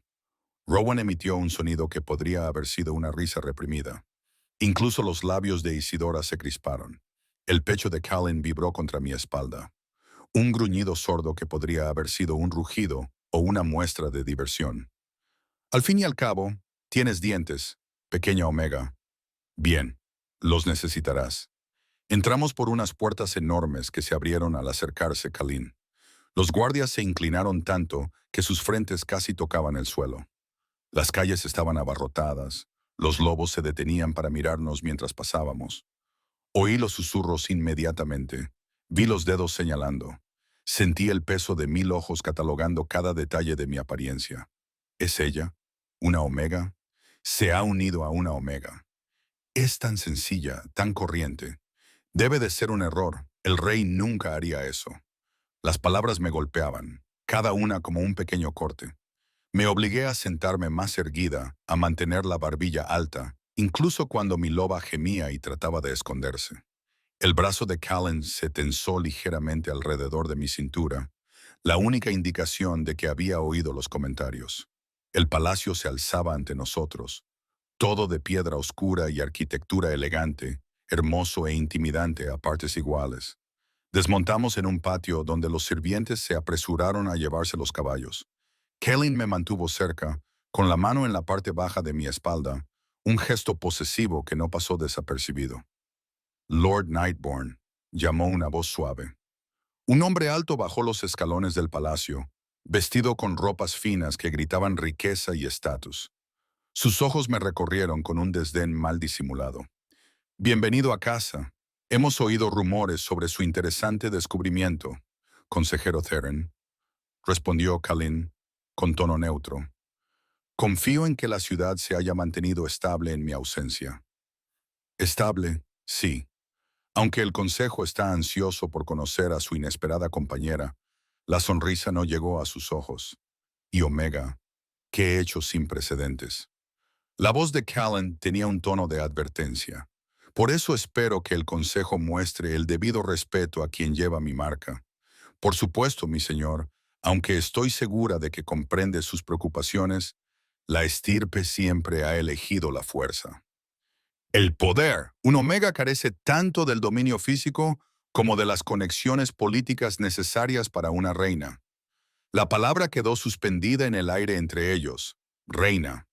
Rowan emitió un sonido que podría haber sido una risa reprimida. Incluso los labios de Isidora se crisparon. El pecho de Callan vibró contra mi espalda. Un gruñido sordo que podría haber sido un rugido o una muestra de diversión. «Al fin y al cabo, tienes dientes, pequeña Omega». «Bien, los necesitarás». Entramos por unas puertas enormes que se abrieron al acercarse Kalin. Los guardias se inclinaron tanto que sus frentes casi tocaban el suelo. Las calles estaban abarrotadas. Los lobos se detenían para mirarnos mientras pasábamos. Oí los susurros inmediatamente. Vi los dedos señalando. Sentí el peso de 1000 ojos catalogando cada detalle de mi apariencia. ¿Es ella? ¿Una omega? Se ha unido a una omega. Es tan sencilla, tan corriente. Debe de ser un error. El rey nunca haría eso. Las palabras me golpeaban, cada una como un pequeño corte. Me obligué a sentarme más erguida, a mantener la barbilla alta, incluso cuando mi loba gemía y trataba de esconderse. El brazo de Callan se tensó ligeramente alrededor de mi cintura, la única indicación de que había oído los comentarios. El palacio se alzaba ante nosotros, todo de piedra oscura y arquitectura elegante, hermoso e intimidante a partes iguales. Desmontamos en un patio donde los sirvientes se apresuraron a llevarse los caballos. Kellyn me mantuvo cerca, con la mano en la parte baja de mi espalda, un gesto posesivo que no pasó desapercibido. Lord Nightborne, llamó una voz suave. Un hombre alto bajó los escalones del palacio, vestido con ropas finas que gritaban riqueza y estatus. Sus ojos me recorrieron con un desdén mal disimulado. Bienvenido a casa. Hemos oído rumores sobre su interesante descubrimiento, consejero Theron, respondió Kalin con tono neutro. Confío en que la ciudad se haya mantenido estable en mi ausencia. Estable, sí. Aunque el consejo está ansioso por conocer a su inesperada compañera, la sonrisa no llegó a sus ojos. Y Omega, qué hecho sin precedentes. La voz de Callan tenía un tono de advertencia. Por eso espero que el consejo muestre el debido respeto a quien lleva mi marca. Por supuesto, mi señor, aunque estoy segura de que comprende sus preocupaciones, la estirpe siempre ha elegido la fuerza. El poder. Un Omega carece tanto del dominio físico como de las conexiones políticas necesarias para una reina. La palabra quedó suspendida en el aire entre ellos. Reina.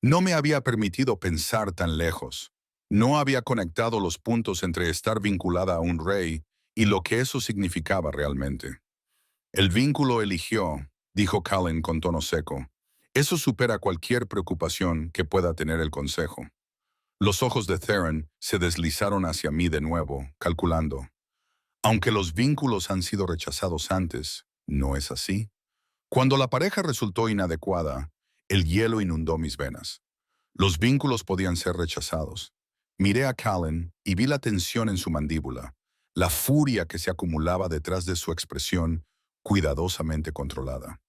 No me había permitido pensar tan lejos. No había conectado los puntos entre estar vinculada a un rey y lo que eso significaba realmente. El vínculo eligió, dijo Callan con tono seco. Eso supera cualquier preocupación que pueda tener el consejo. Los ojos de Theron se deslizaron hacia mí de nuevo, calculando. Aunque los vínculos han sido rechazados antes, ¿no es así? Cuando la pareja resultó inadecuada, el hielo inundó mis venas. Los vínculos podían ser rechazados. Miré a Callan y vi la tensión en su mandíbula, la furia que se acumulaba detrás de su expresión cuidadosamente controlada.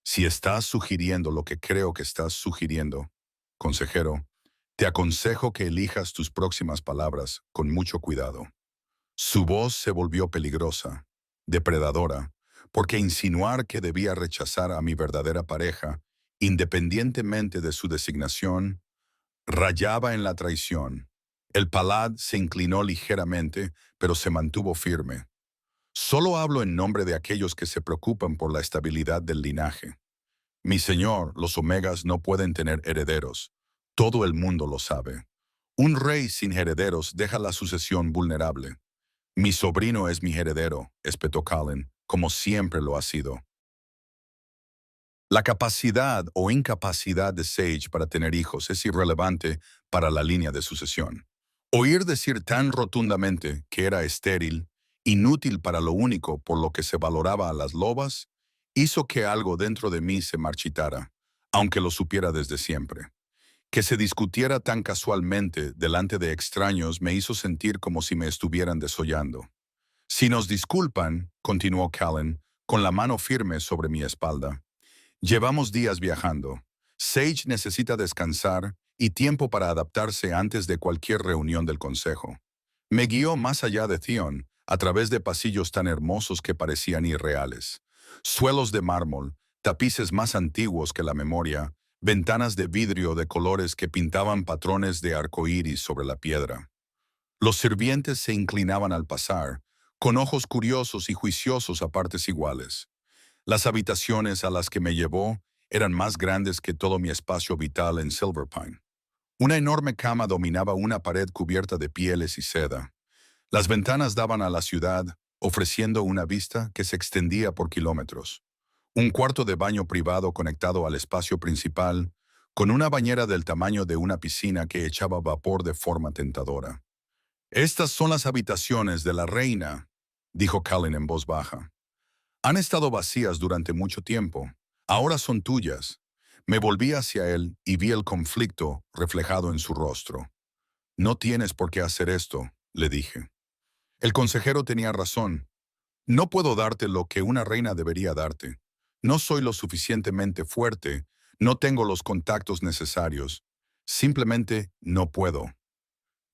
Si estás sugiriendo lo que creo que estás sugiriendo, consejero, te aconsejo que elijas tus próximas palabras con mucho cuidado. Su voz se volvió peligrosa, depredadora, porque insinuar que debía rechazar a mi verdadera pareja, independientemente de su designación, rayaba en la traición. El Palad se inclinó ligeramente, pero se mantuvo firme. Solo hablo en nombre de aquellos que se preocupan por la estabilidad del linaje. Mi señor, los Omegas no pueden tener herederos. Todo el mundo lo sabe. Un rey sin herederos deja la sucesión vulnerable. Mi sobrino es mi heredero, espetó Callan, como siempre lo ha sido. La capacidad o incapacidad de Sage para tener hijos es irrelevante para la línea de sucesión. Oír decir tan rotundamente que era estéril, inútil para lo único por lo que se valoraba a las lobas, hizo que algo dentro de mí se marchitara, aunque lo supiera desde siempre. Que se discutiera tan casualmente delante de extraños me hizo sentir como si me estuvieran desollando. Si nos disculpan, continuó Callan, con la mano firme sobre mi espalda. Llevamos días viajando. Sage necesita descansar y tiempo para adaptarse antes de cualquier reunión del consejo. Me guió más allá de Theon, a través de pasillos tan hermosos que parecían irreales. Suelos de mármol, tapices más antiguos que la memoria, ventanas de vidrio de colores que pintaban patrones de arcoíris sobre la piedra. Los sirvientes se inclinaban al pasar, con ojos curiosos y juiciosos a partes iguales. Las habitaciones a las que me llevó eran más grandes que todo mi espacio vital en Silverpine. Una enorme cama dominaba una pared cubierta de pieles y seda. Las ventanas daban a la ciudad, ofreciendo una vista que se extendía por kilómetros. Un cuarto de baño privado conectado al espacio principal, con una bañera del tamaño de una piscina que echaba vapor de forma tentadora. Estas son las habitaciones de la reina, dijo Callan en voz baja. Han estado vacías durante mucho tiempo. Ahora son tuyas. Me volví hacia él y vi el conflicto reflejado en su rostro. No tienes por qué hacer esto, le dije. El consejero tenía razón. No puedo darte lo que una reina debería darte. No soy lo suficientemente fuerte, no tengo los contactos necesarios. Simplemente no puedo.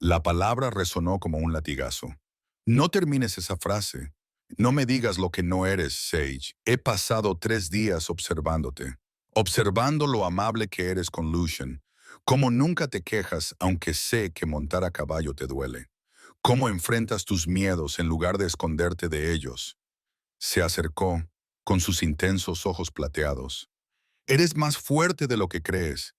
La palabra resonó como un latigazo. No termines esa frase. No me digas lo que no eres, Sage. He pasado 3 días observándote, observando lo amable que eres con Lucian, cómo nunca te quejas aunque sé que montar a caballo te duele, cómo enfrentas tus miedos en lugar de esconderte de ellos. Se acercó, con sus intensos ojos plateados. Eres más fuerte de lo que crees,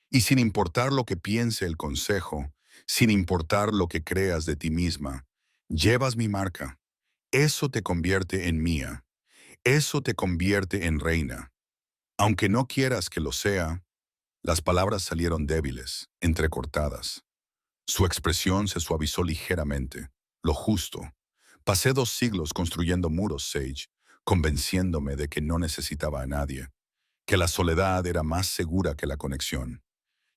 y sin importar lo que piense el consejo, sin importar lo que creas de ti misma, llevas mi marca. Eso te convierte en mía. Eso te convierte en reina. Aunque no quieras que lo sea, las palabras salieron débiles, entrecortadas. Su expresión se suavizó ligeramente, lo justo. Pasé 2 siglos construyendo muros, Sage, convenciéndome de que no necesitaba a nadie, que la soledad era más segura que la conexión.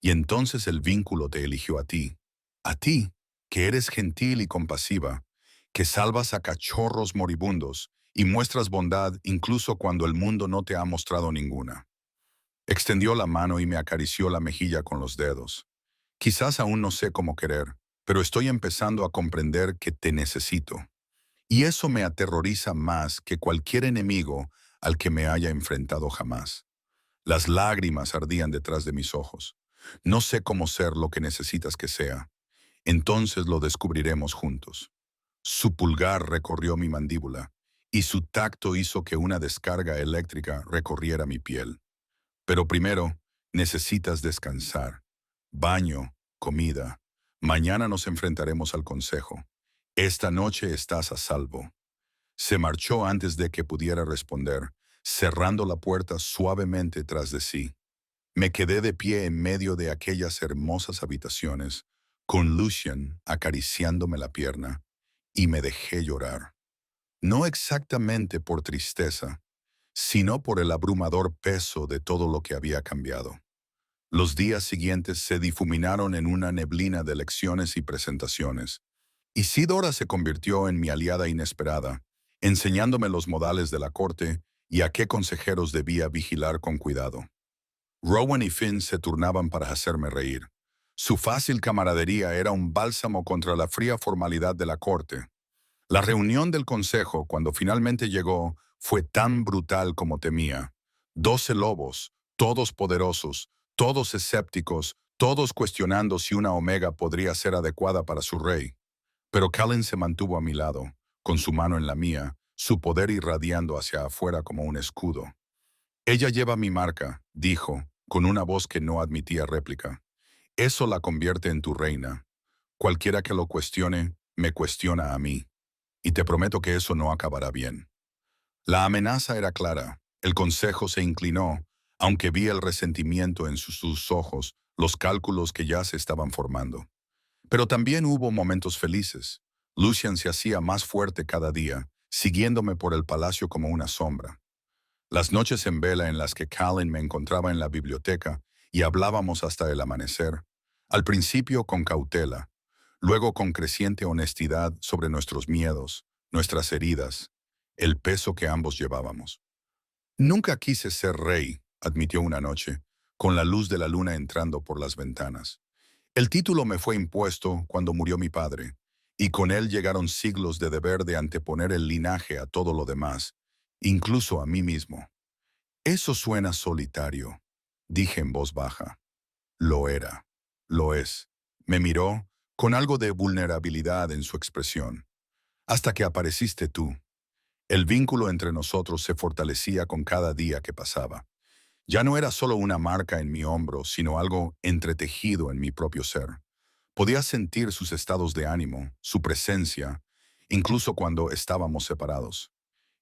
Y entonces el vínculo te eligió a ti, que eres gentil y compasiva, que salvas a cachorros moribundos y muestras bondad incluso cuando el mundo no te ha mostrado ninguna. Extendió la mano y me acarició la mejilla con los dedos. Quizás aún no sé cómo querer, pero estoy empezando a comprender que te necesito. Y eso me aterroriza más que cualquier enemigo al que me haya enfrentado jamás. Las lágrimas ardían detrás de mis ojos. No sé cómo ser lo que necesitas que sea. Entonces lo descubriremos juntos. Su pulgar recorrió mi mandíbula y su tacto hizo que una descarga eléctrica recorriera mi piel. Pero primero, necesitas descansar. Baño, comida. Mañana nos enfrentaremos al consejo. Esta noche estás a salvo. Se marchó antes de que pudiera responder, cerrando la puerta suavemente tras de sí. Me quedé de pie en medio de aquellas hermosas habitaciones, con Lucian acariciándome la pierna, y me dejé llorar. No exactamente por tristeza, sino por el abrumador peso de todo lo que había cambiado. Los días siguientes se difuminaron en una neblina de lecciones y presentaciones. Isidora se convirtió en mi aliada inesperada, enseñándome los modales de la corte y a qué consejeros debía vigilar con cuidado. Rowan y Finn se turnaban para hacerme reír. Su fácil camaradería era un bálsamo contra la fría formalidad de la corte. La reunión del consejo, cuando finalmente llegó, fue tan brutal como temía. 12 lobos, todos poderosos, todos escépticos, todos cuestionando si una omega podría ser adecuada para su rey. Pero Callan se mantuvo a mi lado, con su mano en la mía, su poder irradiando hacia afuera como un escudo. Ella lleva mi marca, dijo, con una voz que no admitía réplica. Eso la convierte en tu reina. Cualquiera que lo cuestione, me cuestiona a mí. Y te prometo que eso no acabará bien. La amenaza era clara. El consejo se inclinó, aunque vi el resentimiento en sus ojos, los cálculos que ya se estaban formando. Pero también hubo momentos felices. Lucian se hacía más fuerte cada día, siguiéndome por el palacio como una sombra. Las noches en vela en las que Callan me encontraba en la biblioteca y hablábamos hasta el amanecer, al principio con cautela, luego con creciente honestidad sobre nuestros miedos, nuestras heridas, el peso que ambos llevábamos. Nunca quise ser rey, admitió una noche, con la luz de la luna entrando por las ventanas. El título me fue impuesto cuando murió mi padre, y con él llegaron siglos de deber de anteponer el linaje a todo lo demás, incluso a mí mismo. Eso suena solitario, dije en voz baja. Lo era. Lo es. Me miró, con algo de vulnerabilidad en su expresión. Hasta que apareciste tú. El vínculo entre nosotros se fortalecía con cada día que pasaba. Ya no era solo una marca en mi hombro, sino algo entretejido en mi propio ser. Podía sentir sus estados de ánimo, su presencia, incluso cuando estábamos separados.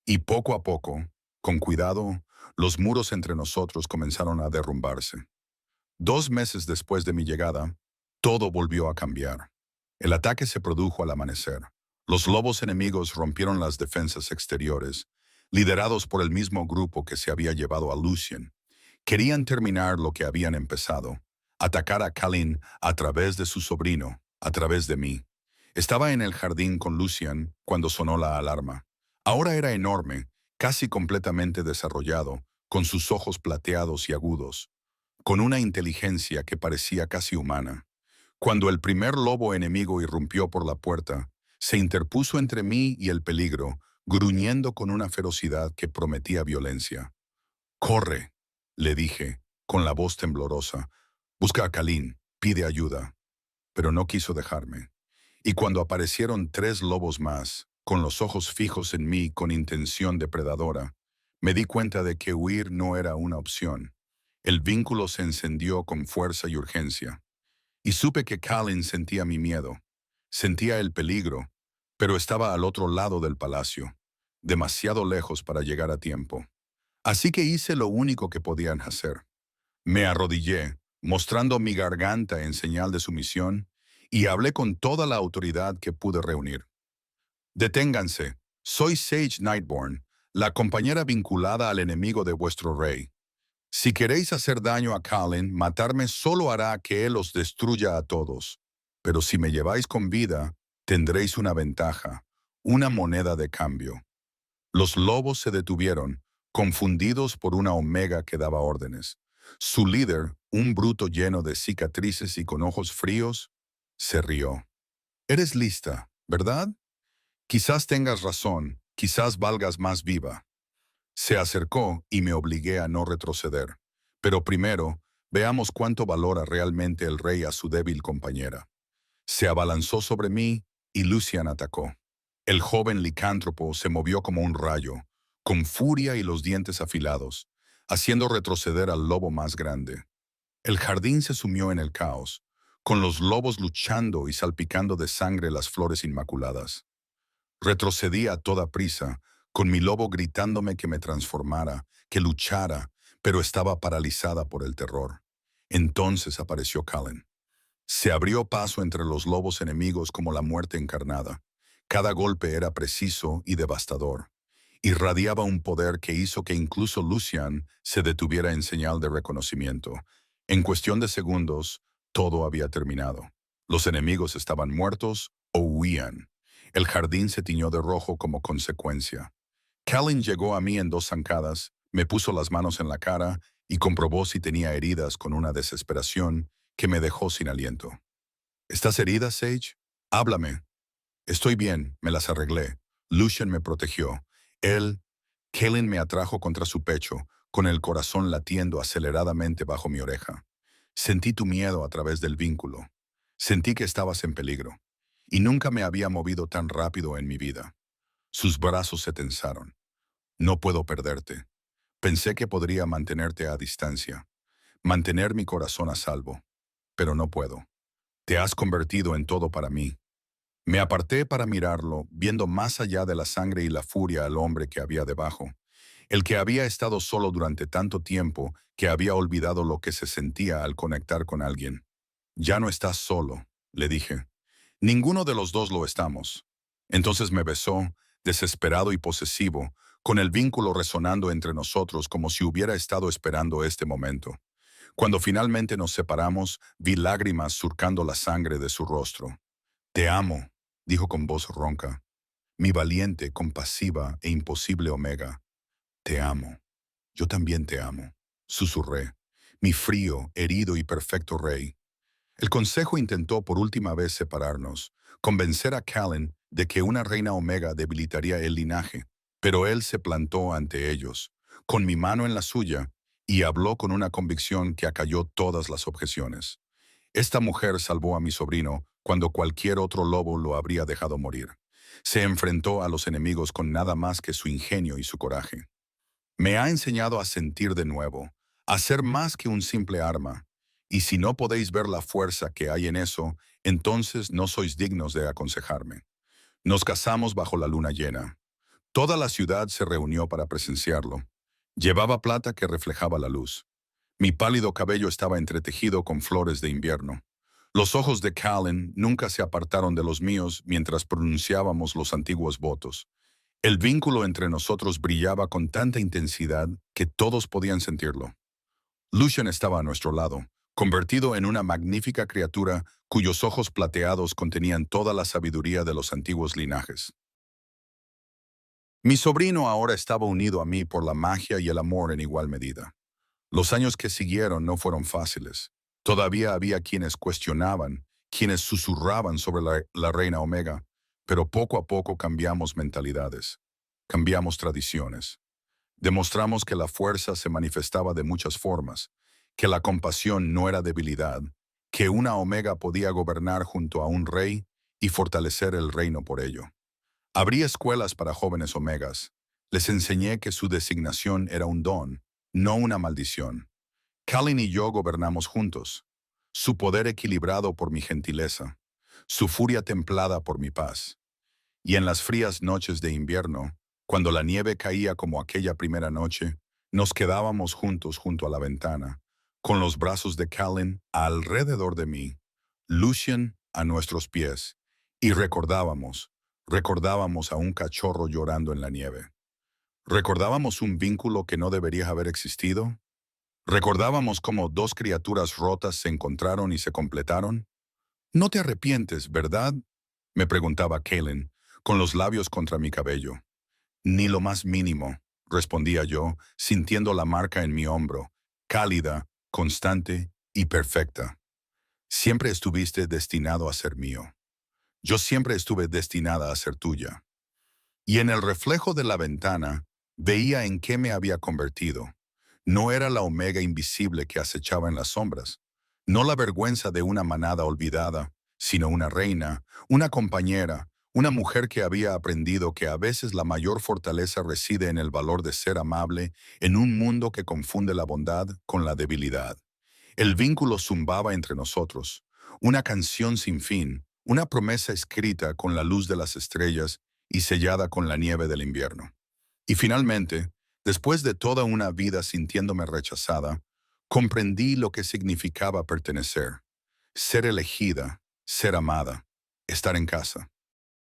Y poco a poco, con cuidado, los muros entre nosotros comenzaron a derrumbarse. 2 meses después de mi llegada, todo volvió a cambiar. El ataque se produjo al amanecer. Los lobos enemigos rompieron las defensas exteriores, liderados por el mismo grupo que se había llevado a Lucian. Querían terminar lo que habían empezado, atacar a Callan a través de su sobrino, a través de mí. Estaba en el jardín con Lucian cuando sonó la alarma. Ahora era enorme, casi completamente desarrollado, con sus ojos plateados y agudos, con una inteligencia que parecía casi humana. Cuando el primer lobo enemigo irrumpió por la puerta, se interpuso entre mí y el peligro, gruñendo con una ferocidad que prometía violencia. «Corre», le dije, con la voz temblorosa. «Busca a Kalin, pide ayuda». Pero no quiso dejarme. Y cuando aparecieron 3 lobos más, con los ojos fijos en mí con intención depredadora, me di cuenta de que huir no era una opción. El vínculo se encendió con fuerza y urgencia. Y supe que Kalin sentía mi miedo. Sentía el peligro, pero estaba al otro lado del palacio, demasiado lejos para llegar a tiempo. Así que hice lo único que podían hacer. Me arrodillé, mostrando mi garganta en señal de sumisión, y hablé con toda la autoridad que pude reunir. «Deténganse. Soy Sage Nightborn, la compañera vinculada al enemigo de vuestro rey. Si queréis hacer daño a Kalin, matarme solo hará que él os destruya a todos. Pero si me lleváis con vida, tendréis una ventaja, una moneda de cambio». Los lobos se detuvieron, confundidos por una omega que daba órdenes. Su líder, un bruto lleno de cicatrices y con ojos fríos, se rió. «Eres lista, ¿verdad? Quizás tengas razón, quizás valgas más viva». Se acercó y me obligué a no retroceder. Pero primero, veamos cuánto valora realmente el rey a su débil compañera. Se abalanzó sobre mí y Lucian atacó. El joven licántropo se movió como un rayo, con furia y los dientes afilados, haciendo retroceder al lobo más grande. El jardín se sumió en el caos, con los lobos luchando y salpicando de sangre las flores inmaculadas. Retrocedí a toda prisa, con mi lobo gritándome que me transformara, que luchara, pero estaba paralizada por el terror. Entonces apareció Kalin. Se abrió paso entre los lobos enemigos como la muerte encarnada. Cada golpe era preciso y devastador. Irradiaba un poder que hizo que incluso Lucian se detuviera en señal de reconocimiento. En cuestión de segundos, todo había terminado. Los enemigos estaban muertos o huían. El jardín se tiñó de rojo como consecuencia. Kalin llegó a mí en 2 zancadas, me puso las manos en la cara y comprobó si tenía heridas con una desesperación que me dejó sin aliento. «¿Estás herida, Sage? Háblame». «Estoy bien, me las arreglé». Lucian me protegió. Kalin me atrajo contra su pecho, con el corazón latiendo aceleradamente bajo mi oreja. «Sentí tu miedo a través del vínculo. Sentí que estabas en peligro. Y nunca me había movido tan rápido en mi vida». Sus brazos se tensaron. «No puedo perderte. Pensé que podría mantenerte a distancia, mantener mi corazón a salvo, pero no puedo. Te has convertido en todo para mí». Me aparté para mirarlo, viendo más allá de la sangre y la furia al hombre que había debajo, el que había estado solo durante tanto tiempo que había olvidado lo que se sentía al conectar con alguien. «Ya no estás solo», le dije. «Ninguno de los dos lo estamos». Entonces me besó, desesperado y posesivo, con el vínculo resonando entre nosotros como si hubiera estado esperando este momento. Cuando finalmente nos separamos, vi lágrimas surcando la sangre de su rostro. «Te amo», dijo con voz ronca. «Mi valiente, compasiva e imposible Omega. Te amo». «Yo también te amo», susurré. «Mi frío, herido y perfecto rey». El consejo intentó por última vez separarnos, convencer a Kalin de que una reina Omega debilitaría el linaje, pero él se plantó ante ellos, con mi mano en la suya, y habló con una convicción que acalló todas las objeciones. «Esta mujer salvó a mi sobrino cuando cualquier otro lobo lo habría dejado morir. Se enfrentó a los enemigos con nada más que su ingenio y su coraje. Me ha enseñado a sentir de nuevo, a ser más que un simple arma. Y si no podéis ver la fuerza que hay en eso, entonces no sois dignos de aconsejarme». Nos casamos bajo la luna llena. Toda la ciudad se reunió para presenciarlo. Llevaba plata que reflejaba la luz. Mi pálido cabello estaba entretejido con flores de invierno. Los ojos de Kalin nunca se apartaron de los míos mientras pronunciábamos los antiguos votos. El vínculo entre nosotros brillaba con tanta intensidad que todos podían sentirlo. Lucian estaba a nuestro lado, convertido en una magnífica criatura cuyos ojos plateados contenían toda la sabiduría de los antiguos linajes. Mi sobrino ahora estaba unido a mí por la magia y el amor en igual medida. Los años que siguieron no fueron fáciles. Todavía había quienes cuestionaban, quienes susurraban sobre la reina Omega, pero poco a poco cambiamos mentalidades, cambiamos tradiciones. Demostramos que la fuerza se manifestaba de muchas formas, que la compasión no era debilidad, que una Omega podía gobernar junto a un rey y fortalecer el reino por ello. Abrí escuelas para jóvenes Omegas. Les enseñé que su designación era un don, no una maldición. Kalin y yo gobernamos juntos. Su poder equilibrado por mi gentileza, su furia templada por mi paz. Y en las frías noches de invierno, cuando la nieve caía como aquella primera noche, nos quedábamos juntos junto a la ventana, con los brazos de Kalin alrededor de mí, Lucian a nuestros pies, y recordábamos a un cachorro llorando en la nieve. ¿Recordábamos un vínculo que no debería haber existido? ¿Recordábamos cómo dos criaturas rotas se encontraron y se completaron? No te arrepientes, ¿verdad? Me preguntaba Kalin, con los labios contra mi cabello. Ni lo más mínimo, respondía yo, sintiendo la marca en mi hombro, cálida, constante y perfecta. Siempre estuviste destinado a ser mío. Yo siempre estuve destinada a ser tuya. Y en el reflejo de la ventana, veía en qué me había convertido. No era la Omega invisible que acechaba en las sombras, no la vergüenza de una manada olvidada, sino una reina, una compañera, una mujer que había aprendido que a veces la mayor fortaleza reside en el valor de ser amable en un mundo que confunde la bondad con la debilidad. El vínculo zumbaba entre nosotros, una canción sin fin, una promesa escrita con la luz de las estrellas y sellada con la nieve del invierno. Y finalmente, después de toda una vida sintiéndome rechazada, comprendí lo que significaba pertenecer, ser elegida, ser amada, estar en casa.